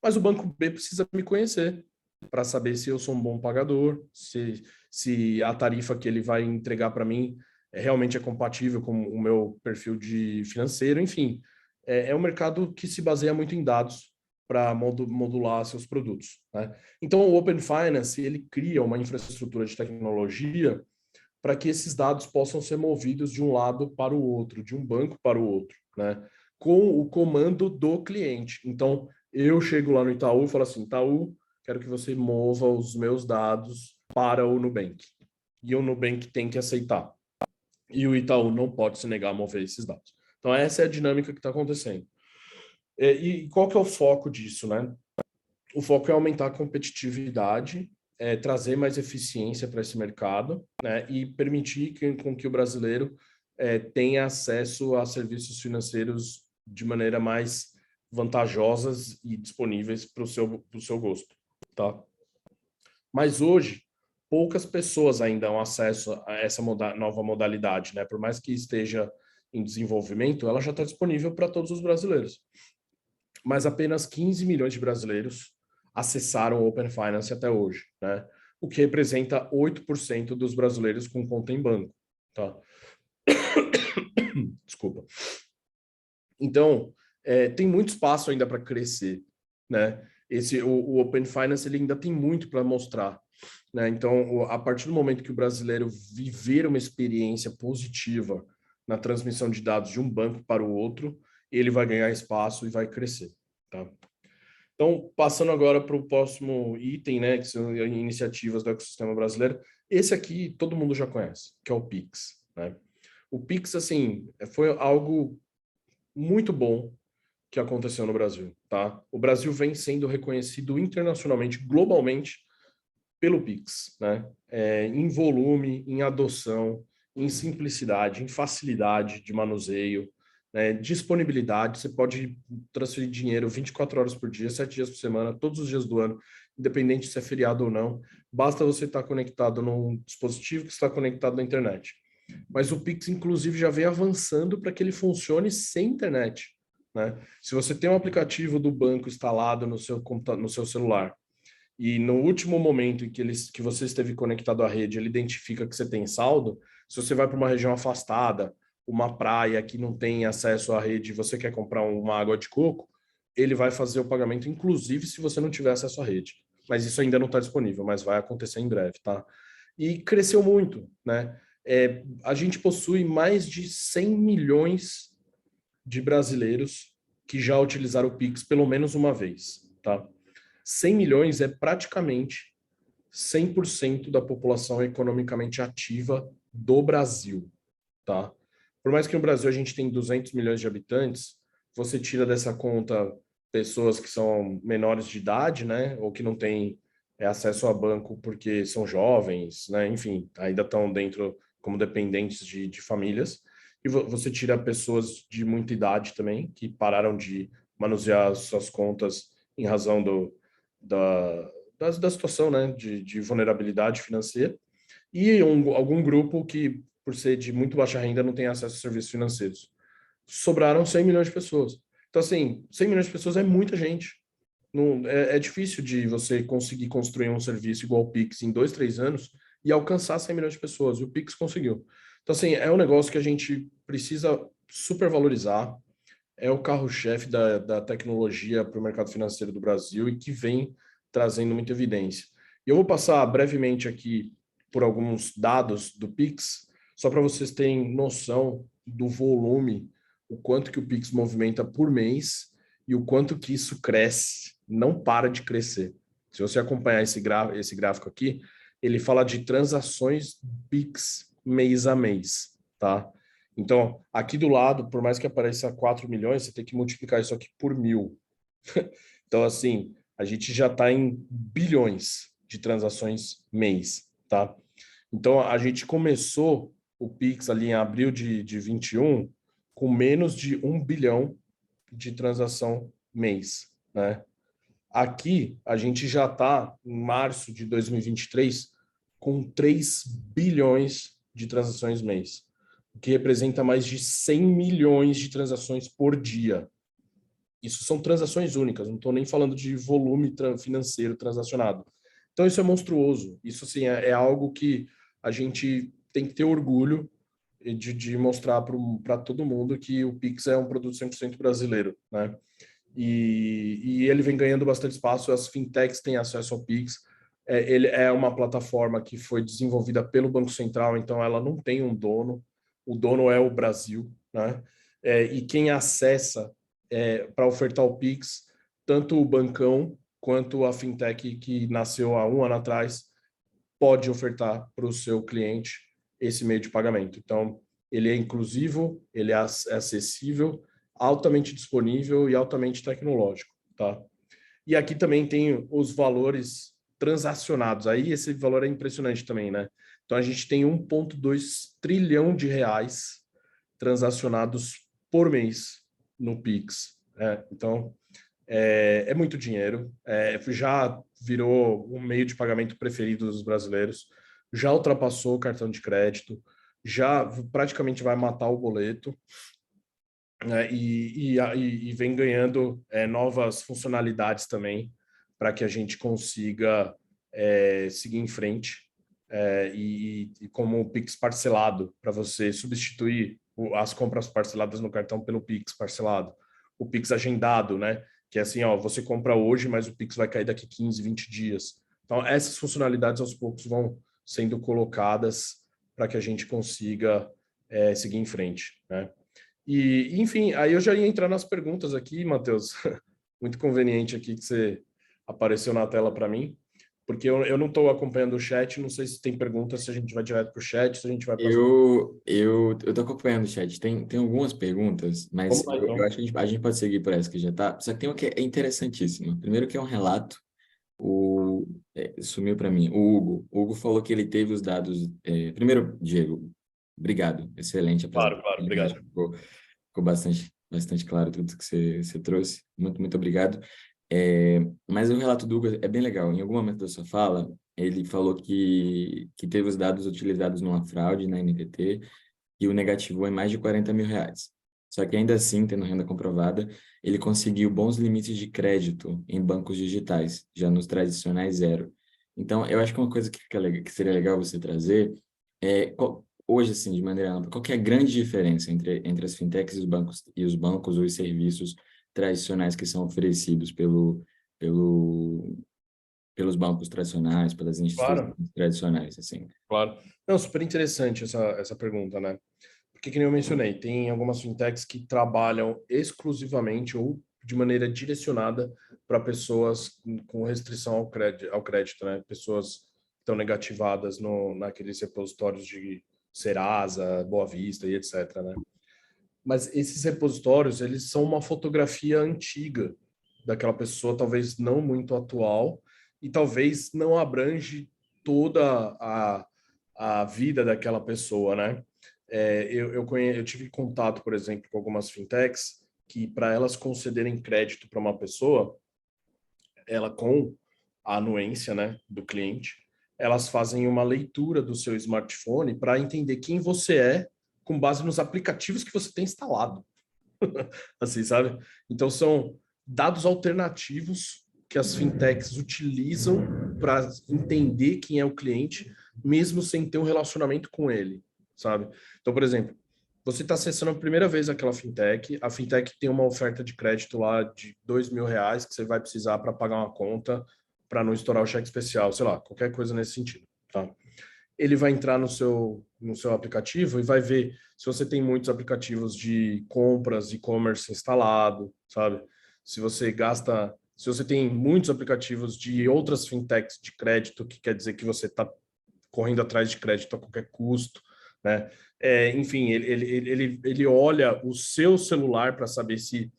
Speaker 2: Mas o banco B precisa me conhecer para saber se eu sou um bom pagador, se a tarifa que ele vai entregar para mim realmente é compatível com o meu perfil de financeiro, enfim. É um mercado que se baseia muito em dados para modular seus produtos, né? Então, o Open Finance, ele cria uma infraestrutura de tecnologia para que esses dados possam ser movidos de um lado para o outro, de um banco para o outro, né? Com o comando do cliente. Então, eu chego lá no Itaú e falo assim, Itaú, quero que você mova os meus dados para o Nubank. E o Nubank tem que aceitar. E o Itaú não pode se negar a mover esses dados. Então, essa é a dinâmica que está acontecendo. E qual que é o foco disso, né? O foco é aumentar a competitividade, trazer mais eficiência para esse mercado, né? E permitir com que o brasileiro tenha acesso a serviços financeiros de maneira mais vantajosas e disponíveis para o seu gosto, tá? Mas hoje, poucas pessoas ainda têm acesso a essa nova modalidade, né? Por mais que esteja em desenvolvimento, ela já está disponível para todos os brasileiros. Mas apenas 15 milhões de brasileiros acessaram o Open Finance até hoje, né? O que representa 8% dos brasileiros com conta em banco, tá? Desculpa. Então, tem muito espaço ainda para crescer, né? O Open Finance ele ainda tem muito para mostrar, né? Então, a partir do momento que o brasileiro viver uma experiência positiva na transmissão de dados de um banco para o outro, ele vai ganhar espaço e vai crescer, tá? Então, passando agora para o próximo item, né, que são iniciativas do ecossistema brasileiro, esse aqui todo mundo já conhece, que é o Pix, né? O Pix, assim, foi algo muito bom que aconteceu no Brasil, tá? O Brasil vem sendo reconhecido internacionalmente, globalmente, pelo Pix, né? Em volume, em adoção, em simplicidade, em facilidade de manuseio, né? Disponibilidade. Você pode transferir dinheiro 24 horas por dia, 7 dias por semana, todos os dias do ano, independente se é feriado ou não. Basta você estar conectado num dispositivo que está conectado na internet. Mas o Pix, inclusive, já vem avançando para que ele funcione sem internet, né? Se você tem um aplicativo do banco instalado no seu celular, e no último momento em que você esteve conectado à rede, ele identifica que você tem saldo, se você vai para uma região afastada, uma praia que não tem acesso à rede e você quer comprar uma água de coco, ele vai fazer o pagamento, inclusive se você não tiver acesso à rede. Mas isso ainda não está disponível, mas vai acontecer em breve, tá? E cresceu muito, né? A gente possui mais de 100 milhões de brasileiros que já utilizaram o Pix pelo menos uma vez, tá? 100 milhões é praticamente 100% da população economicamente ativa do Brasil, tá? Por mais que no Brasil a gente tem 200 milhões de habitantes, você tira dessa conta pessoas que são menores de idade, né, ou que não têm acesso a banco porque são jovens, né, enfim, ainda estão dentro como dependentes de famílias, e você tira pessoas de muita idade também, que pararam de manusear suas contas em razão da situação, né, de vulnerabilidade financeira, e algum grupo que, por ser de muito baixa renda, não tem acesso a serviços financeiros. sobraram 100 milhões de pessoas. Então, assim, 100 milhões de pessoas é muita gente. Não, é difícil de você conseguir construir um serviço igual o Pix em 2, 3 anos e alcançar 100 milhões de pessoas. E o Pix conseguiu. Então, assim, é um negócio que a gente precisa supervalorizar. É o carro-chefe da tecnologia para o mercado financeiro do Brasil e que vem trazendo muita evidência. E eu vou passar brevemente aqui por alguns dados do Pix, só para vocês terem noção do volume, o quanto que o Pix movimenta por mês e o quanto que isso cresce, não para de crescer. Se você acompanhar esse gráfico aqui, ele fala de transações Pix mês a mês, tá? Então, aqui do lado, por mais que apareça 4 milhões, você tem que multiplicar isso aqui por 1.000. Então, assim, a gente já está em bilhões de transações mês, tá? Então, a gente começou o Pix ali em abril de 21 com menos de 1 bilhão de transação mês, né? Aqui, a gente já está, em março de 2023, com 3 bilhões de transações mês, o que representa mais de 100 milhões de transações por dia. Isso são transações únicas, não estou nem falando de volume financeiro transacionado. Então, isso é monstruoso. Isso, assim, é algo que a gente tem que ter orgulho de mostrar para todo mundo que o Pix é um produto 100% brasileiro, né? E ele vem ganhando bastante espaço, as fintechs têm acesso ao Pix. Ele é uma plataforma que foi desenvolvida pelo Banco Central, então ela não tem um dono, o dono é o Brasil, né? E quem acessa para ofertar o Pix, tanto o bancão quanto a fintech que nasceu há um ano atrás, pode ofertar para o seu cliente esse meio de pagamento. Então, ele é inclusivo, ele é acessível, altamente disponível e altamente tecnológico, tá? E aqui também tem os valores transacionados. Aí esse valor é impressionante também, né? Então a gente tem 1,2 trilhão de reais transacionados por mês no Pix. Então é muito dinheiro. Já virou um meio de pagamento preferido dos brasileiros. Já ultrapassou o cartão de crédito. Já praticamente vai matar o boleto, né, e vem ganhando novas funcionalidades também para que a gente consiga seguir em frente. E como o Pix parcelado, para você substituir as compras parceladas no cartão pelo Pix parcelado. O Pix agendado, né? Que é assim, ó, você compra hoje, mas o Pix vai cair daqui 15, 20 dias. Então, essas funcionalidades aos poucos vão sendo colocadas para que a gente consiga seguir em frente, né? E, enfim, aí eu já ia entrar nas perguntas aqui, Matheus. Muito conveniente aqui que você apareceu na tela para mim, porque eu não estou acompanhando o chat, não sei se tem perguntas, se a gente vai direto para o chat, se a gente vai para...
Speaker 1: Eu tô acompanhando o chat. Tem algumas perguntas, mas
Speaker 2: Vamos lá,
Speaker 1: eu
Speaker 2: então.
Speaker 1: acho que a gente pode seguir por essa que já tá. Só que tem uma que é interessantíssima. Primeiro que é um relato. Sumiu para mim. O Hugo. O Hugo falou que ele teve os dados. Primeiro, Diego, obrigado. Excelente
Speaker 2: Claro,
Speaker 1: apresentação.
Speaker 2: claro,
Speaker 1: Eu acho
Speaker 2: obrigado.
Speaker 1: que ficou bastante claro tudo que você trouxe. Muito obrigado. Mas o relato do Hugo é bem legal. Em algum momento da sua fala, ele falou que teve os dados utilizados numa fraude na NTT e o negativou em mais de 40 mil reais. Só que ainda assim, tendo renda comprovada, ele conseguiu bons limites de crédito em bancos digitais, já nos tradicionais zero. Então, eu acho que uma coisa que seria legal você trazer hoje, assim, de maneira ampla, qual que é a grande diferença entre as fintechs e os bancos ou os serviços tradicionais que são oferecidos pelo, pelos bancos tradicionais, pelas instituições
Speaker 2: Claro,
Speaker 1: tradicionais, assim?
Speaker 2: claro. Não, super interessante essa pergunta, né? Porque, que nem eu mencionei, tem algumas fintechs que trabalham exclusivamente ou de maneira direcionada para pessoas com restrição ao crédito, né? Pessoas que estão negativadas naqueles repositórios de Serasa, Boa Vista e etc, né? Mas esses repositórios, eles são uma fotografia antiga daquela pessoa, talvez não muito atual, e talvez não abrange toda a vida daquela pessoa, né? Eu tive contato, por exemplo, com algumas fintechs que, para elas concederem crédito para uma pessoa, ela com a anuência, né, do cliente, elas fazem uma leitura do seu smartphone para entender quem você é com base nos aplicativos que você tem instalado. Assim, sabe? Então, são dados alternativos que as fintechs utilizam para entender quem é o cliente, mesmo sem ter um relacionamento com ele, sabe? Então, por exemplo, você está acessando a primeira vez aquela fintech, a fintech tem uma oferta de crédito lá de R$ 2.000 que você vai precisar para pagar uma conta para não estourar o cheque especial, sei lá, qualquer coisa nesse sentido, tá? Ele vai entrar no seu aplicativo e vai ver se você tem muitos aplicativos de compras, e-commerce instalado, sabe? Se você tem muitos aplicativos de outras fintechs de crédito, que quer dizer que você está correndo atrás de crédito a qualquer custo, né? Enfim, ele olha o seu celular para saber se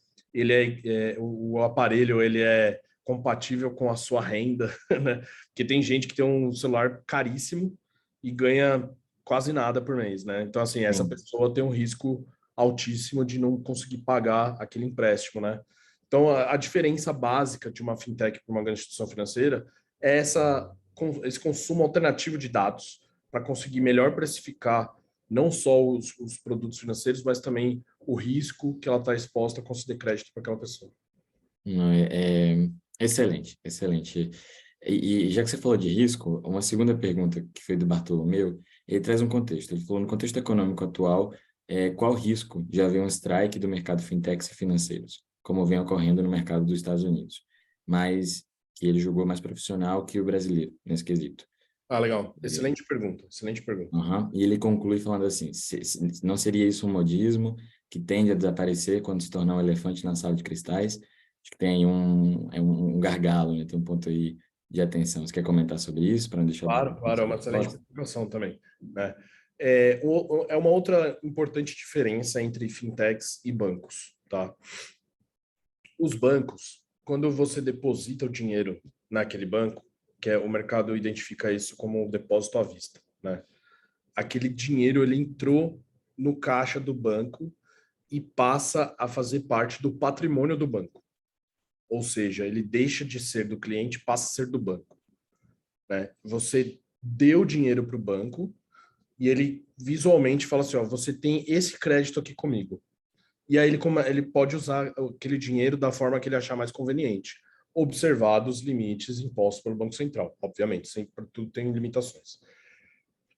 Speaker 2: o aparelho ele é compatível com a sua renda, né? Porque tem gente que tem um celular caríssimo e ganha quase nada por mês, né? Então, assim, essa
Speaker 1: Sim.
Speaker 2: pessoa tem um risco altíssimo de não conseguir pagar aquele empréstimo, né? Então, a diferença básica de uma fintech para uma grande instituição financeira é esse consumo alternativo de dados para conseguir melhor precificar não só os produtos financeiros, mas também o risco que ela está exposta a conceder crédito para aquela pessoa.
Speaker 1: Não, é excelente, excelente. E já que você falou de risco, uma segunda pergunta que foi do Bartolomeu, ele traz um contexto. Ele falou, no contexto econômico atual, qual risco de haver um strike do mercado fintechs e financeiros, como vem ocorrendo no mercado dos Estados Unidos, mas que ele julgou mais profissional que o brasileiro nesse quesito.
Speaker 2: Ah, legal. Excelente pergunta. Excelente pergunta.
Speaker 1: Aham. E ele conclui falando assim, não seria isso um modismo que tende a desaparecer quando se tornar um elefante na sala de cristais? Acho que tem um gargalo, né? Tem um ponto aí de atenção. Você quer comentar sobre isso para não deixar
Speaker 2: Claro, claro, é
Speaker 1: essa
Speaker 2: uma excelente
Speaker 1: resposta?
Speaker 2: preocupação também, né? É uma outra importante diferença entre fintechs e bancos, tá? Os bancos, quando você deposita o dinheiro naquele banco, que é o mercado identifica isso como um depósito à vista, né? Aquele dinheiro ele entrou no caixa do banco e passa a fazer parte do patrimônio do banco. Ou seja, ele deixa de ser do cliente, passa a ser do banco, né? Você deu dinheiro para o banco e ele visualmente fala assim, ó, você tem esse crédito aqui comigo. E aí ele pode usar aquele dinheiro da forma que ele achar mais conveniente, observados os limites impostos pelo Banco Central. Obviamente, sempre tudo tem limitações.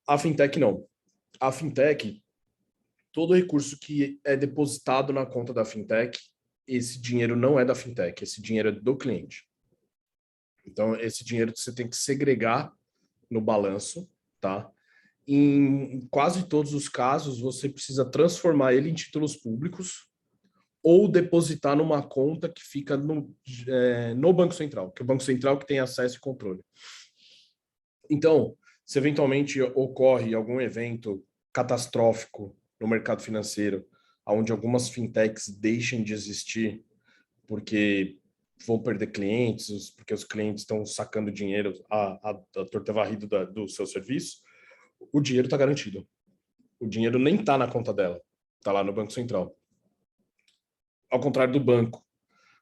Speaker 2: A fintech não. A fintech, todo recurso que é depositado na conta da fintech, esse dinheiro não é da fintech, esse dinheiro é do cliente. Então, esse dinheiro você tem que segregar no balanço, tá? Em quase todos os casos, você precisa transformar ele em títulos públicos ou depositar numa conta que fica no Banco Central, que é o Banco Central que tem acesso e controle. Então, se eventualmente ocorre algum evento catastrófico no mercado financeiro, onde algumas fintechs deixem de existir porque vão perder clientes, porque os clientes estão sacando dinheiro a torta varrida do seu serviço, o dinheiro está garantido. O dinheiro nem está na conta dela, está lá no Banco Central. Ao contrário do banco.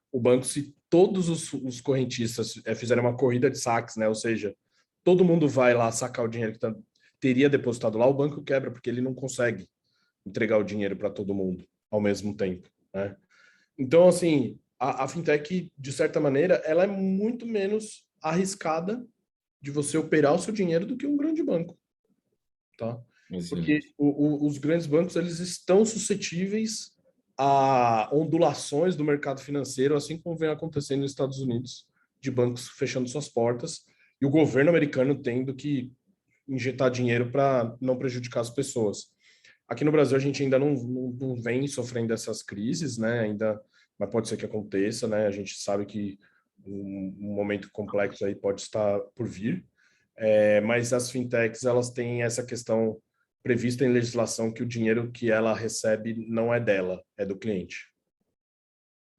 Speaker 2: O banco, se todos os correntistas fizerem uma corrida de saques, né? Ou seja, todo mundo vai lá sacar o dinheiro que teria depositado lá, o banco quebra, porque ele não consegue entregar o dinheiro para todo mundo ao mesmo tempo, né? Então, assim, a fintech, de certa maneira, ela é muito menos arriscada de você operar o seu dinheiro do que um grande banco, tá? Porque
Speaker 1: Excelente.
Speaker 2: os grandes bancos, eles estão suscetíveis a ondulações do mercado financeiro, assim como vem acontecendo nos Estados Unidos, de bancos fechando suas portas e o governo americano tendo que injetar dinheiro para não prejudicar as pessoas. Aqui no Brasil a gente ainda não vem sofrendo essas crises, né? Ainda, mas pode ser que aconteça, né? A gente sabe que um momento complexo aí pode estar por vir. Mas as fintechs, elas têm essa questão prevista em legislação que o dinheiro que ela recebe não é dela, é do cliente.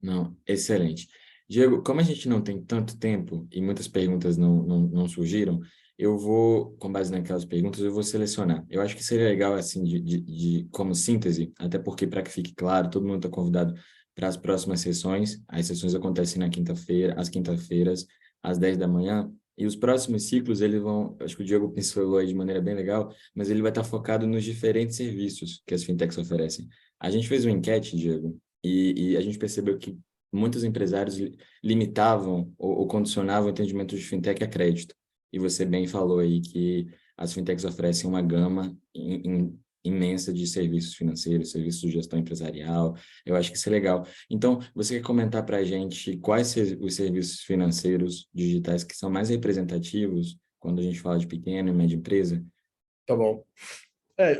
Speaker 1: Não, excelente. Diego, como a gente não tem tanto tempo e muitas perguntas não surgiram, eu vou, com base naquelas perguntas, eu vou selecionar. Eu acho que seria legal, assim, como síntese, até porque, para que fique claro, todo mundo está convidado para as próximas sessões. As sessões acontecem na quinta-feira, às quinta-feiras, às 10 da manhã, e os próximos ciclos, eles vão, acho que o Diego pincelou aí de maneira bem legal, mas ele vai estar focado nos diferentes serviços que as fintechs oferecem. A gente fez uma enquete, Diego, e a gente percebeu que muitos empresários limitavam ou condicionavam o entendimento de fintech a crédito. E você bem falou aí que as fintechs oferecem uma gama imensa de serviços financeiros, serviços de gestão empresarial. Eu acho que isso é legal. Então, você quer comentar para a gente quais os serviços financeiros digitais que são mais representativos quando a gente fala de pequena e média empresa?
Speaker 2: Tá bom.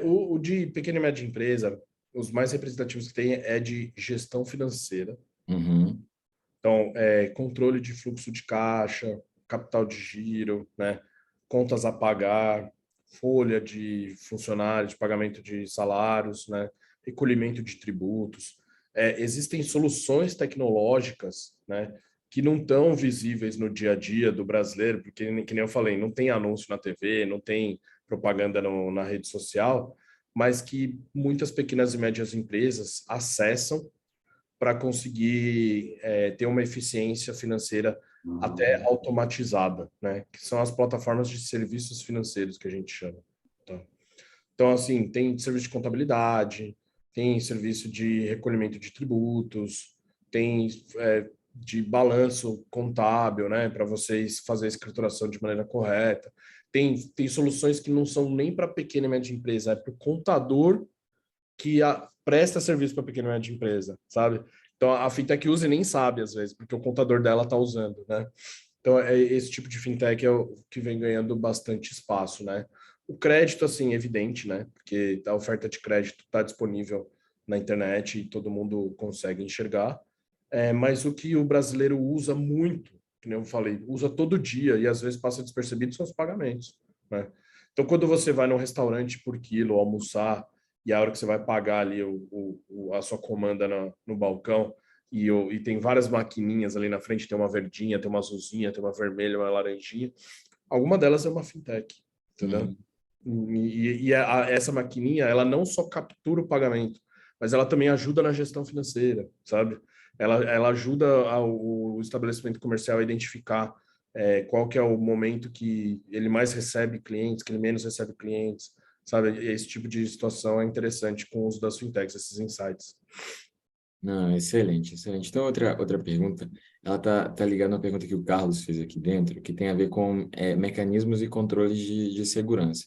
Speaker 2: O de pequena e média empresa, os mais representativos que tem é de gestão financeira.
Speaker 1: Uhum.
Speaker 2: Então, controle de fluxo de caixa, capital de giro, né? Contas a pagar, folha de funcionários, pagamento de salários, né? Recolhimento de tributos. Existem soluções tecnológicas, né? Que não estão visíveis no dia a dia do brasileiro, porque, que nem eu falei, não tem anúncio na TV, não tem propaganda na rede social, mas que muitas pequenas e médias empresas acessam para conseguir ter uma eficiência financeira até automatizada, né? Que são as plataformas de serviços financeiros que a gente chama. Tá? Então, assim, tem serviço de contabilidade, tem serviço de recolhimento de tributos, tem de balanço contábil, né? Para vocês fazer a escrituração de maneira correta. Tem soluções que não são nem para pequena e média empresa, é para o contador que presta serviço para pequena e média empresa, sabe? Então a fintech usa e nem sabe às vezes, porque o contador dela está usando, né? Então esse tipo de fintech é o que vem ganhando bastante espaço, né? O crédito, assim, é evidente, né? Porque a oferta de crédito está disponível na internet e todo mundo consegue enxergar. Mas o que o brasileiro usa muito, que nem eu falei, usa todo dia e às vezes passa despercebido são os pagamentos, né? Então, quando você vai num restaurante por quilo almoçar e a hora que você vai pagar ali a sua comanda no balcão e tem várias maquininhas ali na frente, tem uma verdinha, tem uma azulzinha, tem uma vermelha, uma laranjinha, alguma delas é uma fintech, entendeu?
Speaker 1: Uhum.
Speaker 2: Essa maquininha, ela não só captura o pagamento, mas ela também ajuda na gestão financeira, sabe? Ela ajuda o estabelecimento comercial a identificar qual que é o momento que ele mais recebe clientes, que ele menos recebe clientes, sabe? Esse tipo de situação é interessante com o uso das fintechs, esses insights.
Speaker 1: Não, excelente, excelente. Então, outra pergunta, ela tá ligada a uma pergunta que o Carlos fez aqui dentro, que tem a ver com mecanismos e controles de segurança.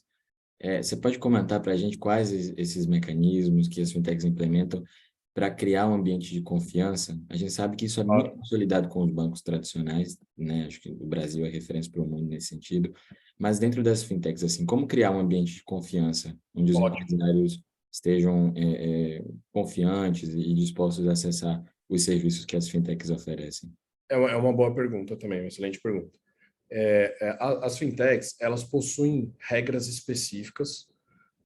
Speaker 1: Você pode comentar para a gente quais esses mecanismos que as fintechs implementam para criar um ambiente de confiança? A gente sabe que isso é muito
Speaker 2: Claro.
Speaker 1: consolidado com os bancos tradicionais, né? Acho que o Brasil é referência para o mundo nesse sentido. Mas dentro das fintechs, assim, como criar um ambiente de confiança, onde os
Speaker 2: Ótimo.
Speaker 1: empresários estejam confiantes e dispostos a acessar os serviços que as fintechs oferecem?
Speaker 2: É uma boa pergunta também, uma excelente pergunta. As fintechs, elas possuem regras específicas,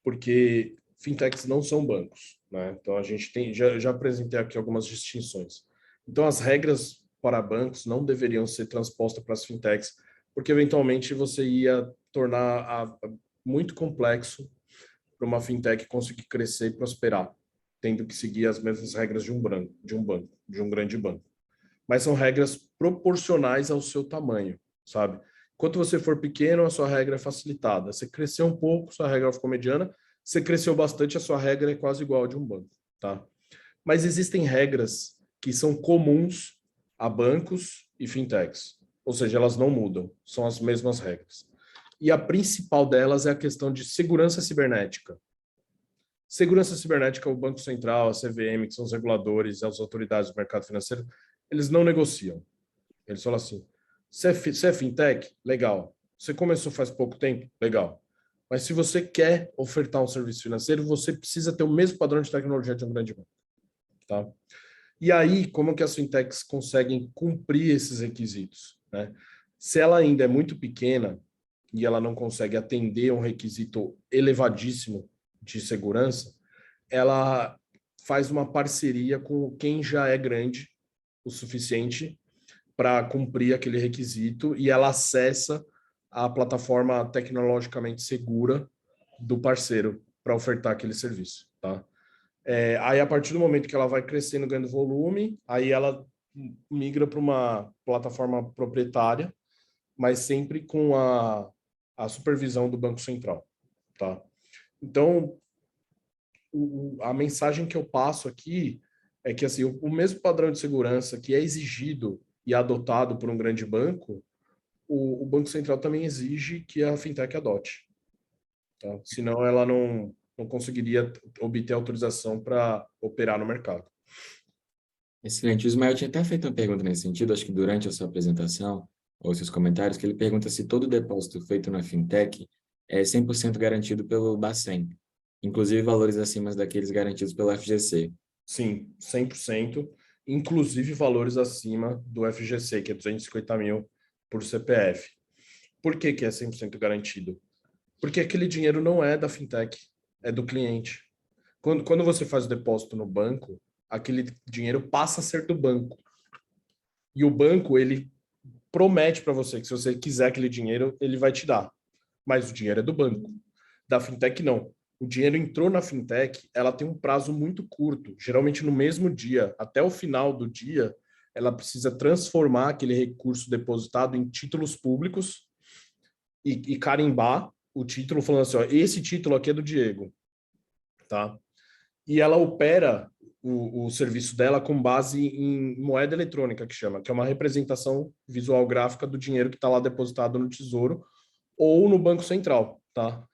Speaker 2: porque fintechs não são bancos, né? Então a gente tem, já apresentei aqui algumas distinções. Então as regras para bancos não deveriam ser transpostas para as fintechs, porque eventualmente você ia tornar muito complexo para uma fintech conseguir crescer e prosperar, tendo que seguir as mesmas regras de um grande banco. Mas são regras proporcionais ao seu tamanho, sabe? Enquanto você for pequeno, a sua regra é facilitada. Você cresceu um pouco, sua regra ficou mediana. Você cresceu bastante, a sua regra é quase igual a de um banco, tá? Mas existem regras que são comuns a bancos e fintechs. Ou seja, elas não mudam, são as mesmas regras. E a principal delas é a questão de segurança cibernética. Segurança cibernética, o Banco Central, a CVM, que são os reguladores, as autoridades do mercado financeiro, eles não negociam. Eles falam assim: você é fintech? Legal. Você começou faz pouco tempo? Legal. Mas se você quer ofertar um serviço financeiro, você precisa ter o mesmo padrão de tecnologia de um grande banco. Tá? E aí, como que as fintechs conseguem cumprir esses requisitos? Né? Se ela ainda é muito pequena e ela não consegue atender um requisito elevadíssimo de segurança, ela faz uma parceria com quem já é grande o suficiente para cumprir aquele requisito e ela acessa a plataforma tecnologicamente segura do parceiro para ofertar aquele serviço, tá? Aí, a partir do momento que ela vai crescendo, ganhando volume, aí ela migra para uma plataforma proprietária, mas sempre com a supervisão do Banco Central, tá? Então, a mensagem que eu passo aqui é que assim, o mesmo padrão de segurança que é exigido e adotado por um grande banco, o Banco Central também exige que a fintech adote. Tá? Senão ela não conseguiria obter autorização para operar no mercado.
Speaker 1: Excelente. O Ismael tinha até feito uma pergunta nesse sentido, acho que durante a sua apresentação, ou seus comentários, que ele pergunta se todo depósito feito na fintech é 100% garantido pelo Bacen, inclusive valores acima daqueles garantidos pelo FGC.
Speaker 2: Sim, 100%, inclusive valores acima do FGC, que é 250 mil por CPF. Por que é 100% garantido? Porque aquele dinheiro não é da fintech, é do cliente. Quando você faz o depósito no banco, aquele dinheiro passa a ser do banco. E o banco, ele promete para você que se você quiser aquele dinheiro, ele vai te dar. Mas o dinheiro é do banco. Da fintech, não. O dinheiro entrou na fintech, ela tem um prazo muito curto, geralmente no mesmo dia, até o final do dia, ela precisa transformar aquele recurso depositado em títulos públicos e carimbar o título falando assim, ó, esse título aqui é do Diego, tá? E ela opera o serviço dela com base em moeda eletrônica, que chama, que é uma representação visual gráfica do dinheiro que está lá depositado no Tesouro ou no Banco Central, tá?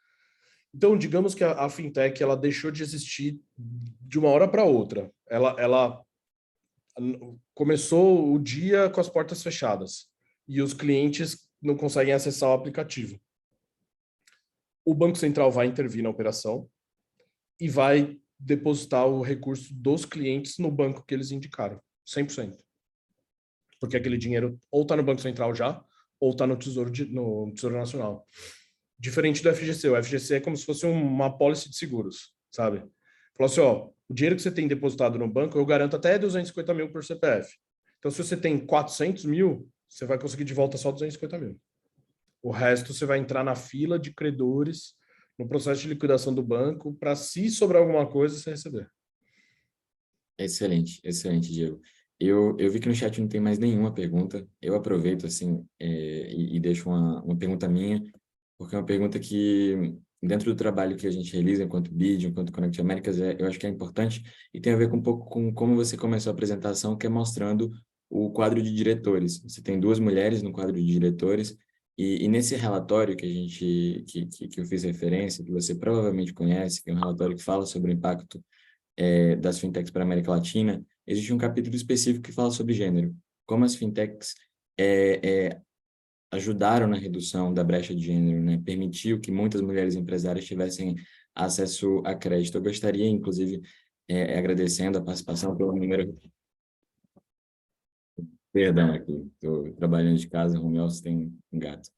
Speaker 2: Então, digamos que a fintech ela deixou de existir de uma hora para outra. Ela começou o dia com as portas fechadas e os clientes não conseguem acessar o aplicativo. O Banco Central vai intervir na operação e vai depositar o recurso dos clientes no banco que eles indicarem, 100%. Porque aquele dinheiro ou está no Banco Central já, ou está no Tesouro Nacional. Diferente do FGC. O FGC é como se fosse uma apólice de seguros, sabe? Falou assim, ó, o dinheiro que você tem depositado no banco, eu garanto até 250 mil por CPF. Então, se você tem 400 mil, você vai conseguir de volta só 250 mil. O resto você vai entrar na fila de credores no processo de liquidação do banco para, se sobrar alguma coisa, você receber.
Speaker 1: Excelente, excelente, Diego. Eu vi que no chat não tem mais nenhuma pergunta. Eu aproveito, assim, e deixo uma pergunta minha, porque é uma pergunta que, dentro do trabalho que a gente realiza enquanto BID, enquanto Connect Américas, eu acho que é importante e tem a ver com um pouco com como você começou a apresentação, que é mostrando o quadro de diretores. Você tem duas mulheres no quadro de diretores e nesse relatório que a gente, que eu fiz referência, que você provavelmente conhece, que é um relatório que fala sobre o impacto das fintechs para a América Latina, existe um capítulo específico que fala sobre gênero, como as fintechs ajudaram na redução da brecha de gênero, né? Permitiu que muitas mulheres empresárias tivessem acesso a crédito. Eu gostaria, inclusive, agradecendo a participação pelo número... Perdão aqui, estou trabalhando de casa, home office, tem um gato.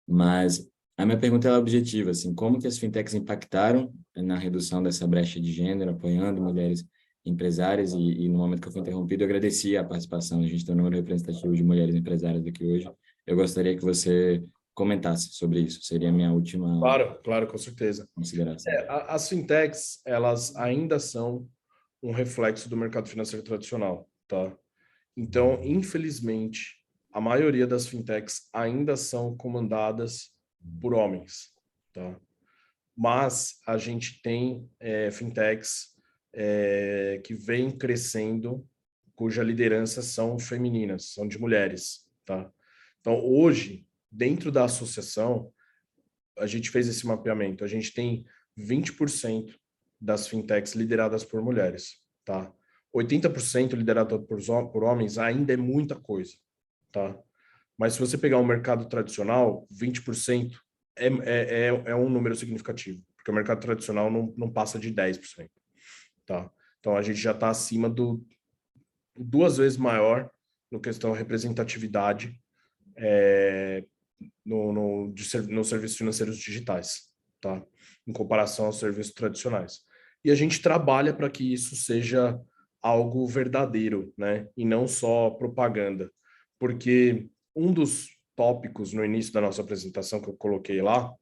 Speaker 1: Mas a minha pergunta é objetiva, assim, como que as fintechs impactaram na redução dessa brecha de gênero, apoiando mulheres empresárias e no momento que eu fui interrompido, eu agradeci a participação. A gente tem um número representativo de mulheres empresárias aqui hoje. Eu gostaria que você comentasse sobre isso. Seria a minha última
Speaker 2: Claro, com certeza.
Speaker 1: consideração.
Speaker 2: As fintechs, elas ainda são um reflexo do mercado financeiro tradicional, tá? Então, infelizmente, a maioria das fintechs ainda são comandadas por homens, tá? Mas a gente tem fintechs que vêm crescendo, cuja liderança são femininas, são de mulheres, tá? Então, hoje, dentro da associação, a gente fez esse mapeamento. A gente tem 20% das fintechs lideradas por mulheres, tá? 80% liderado por homens ainda é muita coisa, tá? Mas se você pegar um mercado tradicional, 20% é um número significativo, porque o mercado tradicional não passa de 10%, tá? Então a gente já está acima duas vezes maior no questão representatividade nos serviços financeiros digitais, tá? Em comparação aos serviços tradicionais. E a gente trabalha para que isso seja algo verdadeiro, né? E não só propaganda. Porque um dos tópicos no início da nossa apresentação que eu coloquei lá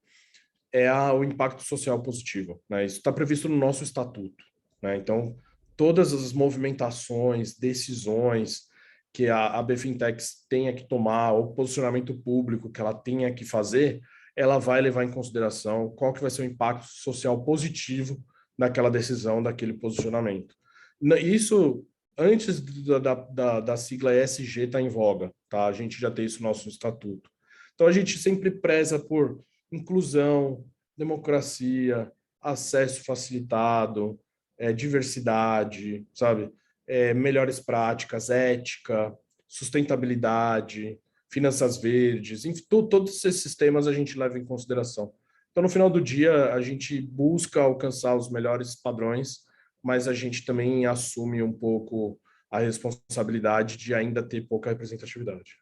Speaker 2: é o impacto social positivo, né? Isso está previsto no nosso estatuto, né? Então, todas as movimentações, decisões que a BFintex tenha que tomar, o posicionamento público que ela tenha que fazer, ela vai levar em consideração qual que vai ser o impacto social positivo daquela decisão, daquele posicionamento. Isso antes da sigla ESG estar em voga, tá? A gente já tem isso no nosso estatuto. Então, a gente sempre preza por inclusão, democracia, acesso facilitado, diversidade, sabe? Melhores práticas, ética, sustentabilidade, finanças verdes, enfim, todos esses temas a gente leva em consideração. Então, no final do dia, a gente busca alcançar os melhores padrões, mas a gente também assume um pouco a responsabilidade de ainda ter pouca representatividade.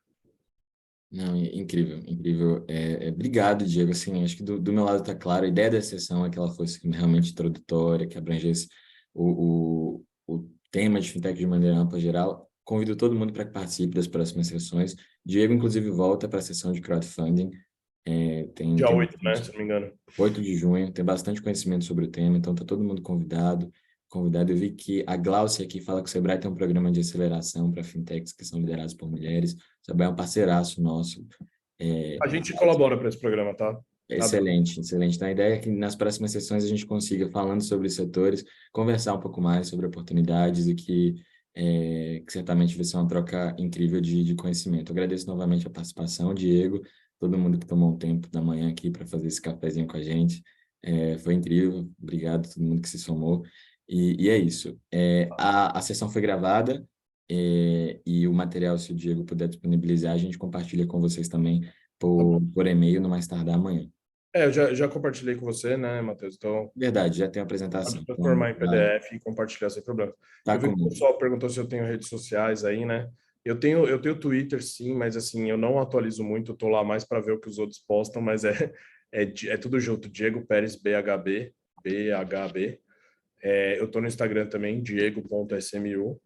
Speaker 1: Não, incrível, incrível. Obrigado, Diego. Assim, acho que do meu lado está claro. A ideia da sessão é que ela fosse realmente introdutória, que abrangesse o tema de fintech de maneira ampla geral. Convido todo mundo para que participe das próximas sessões. Diego, inclusive, volta para a sessão de crowdfunding.
Speaker 2: Dia 8, né? Se não me engano.
Speaker 1: 8 de junho, tem bastante conhecimento sobre o tema, então está todo mundo convidado. Eu vi que a Glaucia aqui fala que o Sebrae tem um programa de aceleração para fintechs que são lideradas por mulheres. O Sebrae é um parceiraço nosso.
Speaker 2: A gente colabora para esse programa, tá?
Speaker 1: Excelente, excelente. Então, a ideia é que nas próximas sessões a gente consiga, falando sobre os setores, conversar um pouco mais sobre oportunidades e que certamente vai ser uma troca incrível de conhecimento. Eu agradeço novamente a participação, Diego, todo mundo que tomou um tempo da manhã aqui para fazer esse cafezinho com a gente. Foi incrível, obrigado a todo mundo que se somou. E é isso. A sessão foi gravada e o material, se o Diego puder disponibilizar, a gente compartilha com vocês também por e-mail no mais tardar amanhã.
Speaker 2: Eu já compartilhei com você, né, Matheus? Então,
Speaker 1: Verdade, já tem a
Speaker 2: pode
Speaker 1: apresentação. Então,
Speaker 2: transformar em PDF e compartilhar sem problema.
Speaker 1: tá
Speaker 2: Eu vi que o
Speaker 1: comigo.
Speaker 2: pessoal perguntou se eu tenho redes sociais aí, né? Eu tenho Twitter, sim, mas assim, eu não atualizo muito, eu tô lá mais para ver o que os outros postam, mas é tudo junto, Diego Pérez, BHB, BHB. Eu tô no Instagram também, diego.smu,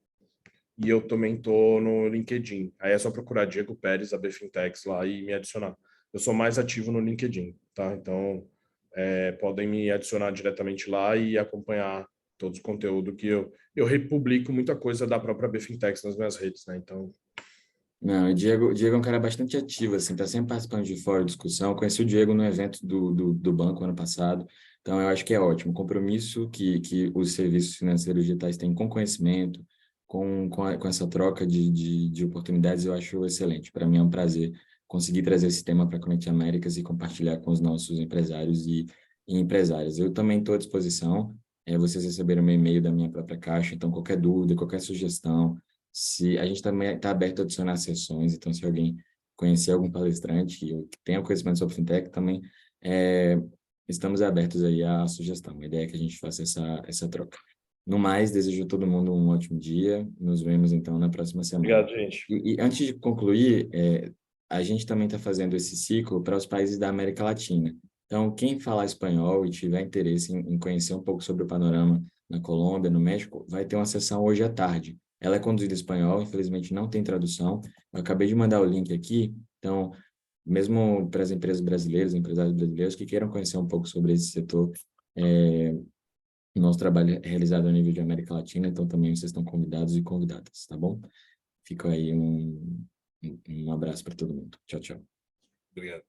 Speaker 2: e eu também tô no LinkedIn. Aí é só procurar Diego Pérez, AB Fintechs lá e me adicionar. Eu sou mais ativo no LinkedIn, tá? Então, podem me adicionar diretamente lá e acompanhar todo o conteúdo que eu republico muita coisa da própria AB Fintechs nas minhas redes, né? Então,
Speaker 1: Não, o Diego é um cara bastante ativo, assim, tá sempre participando de fórum de discussão. Eu conheci o Diego no evento do banco ano passado, então eu acho que é ótimo. O compromisso que os serviços financeiros digitais têm com conhecimento, com essa troca de oportunidades, eu acho excelente. Para mim é um prazer conseguir trazer esse tema para a Conect Américas e compartilhar com os nossos empresários e empresárias. Eu também estou à disposição. Vocês receberam meu e-mail da minha própria caixa, então qualquer dúvida, qualquer sugestão, se a gente também está aberto a adicionar sessões, então se alguém conhecer algum palestrante ou que tenha conhecimento sobre fintech, também estamos abertos aí à sugestão. A ideia é que a gente faça essa troca. No mais, desejo a todo mundo um ótimo dia. Nos vemos então na próxima semana.
Speaker 2: obrigado, gente.
Speaker 1: E antes de concluir, a gente também está fazendo esse ciclo para os países da América Latina. Então, quem falar espanhol e tiver interesse em conhecer um pouco sobre o panorama na Colômbia, no México, vai ter uma sessão hoje à tarde. Ela é conduzida em espanhol, infelizmente não tem tradução. Eu acabei de mandar o link aqui, então, mesmo para as empresas brasileiras, empresários brasileiros que queiram conhecer um pouco sobre esse setor, nosso trabalho é realizado a nível de América Latina, então também vocês estão convidados e convidadas, tá bom? Fica aí um abraço para todo mundo. Tchau, tchau.
Speaker 2: Obrigado.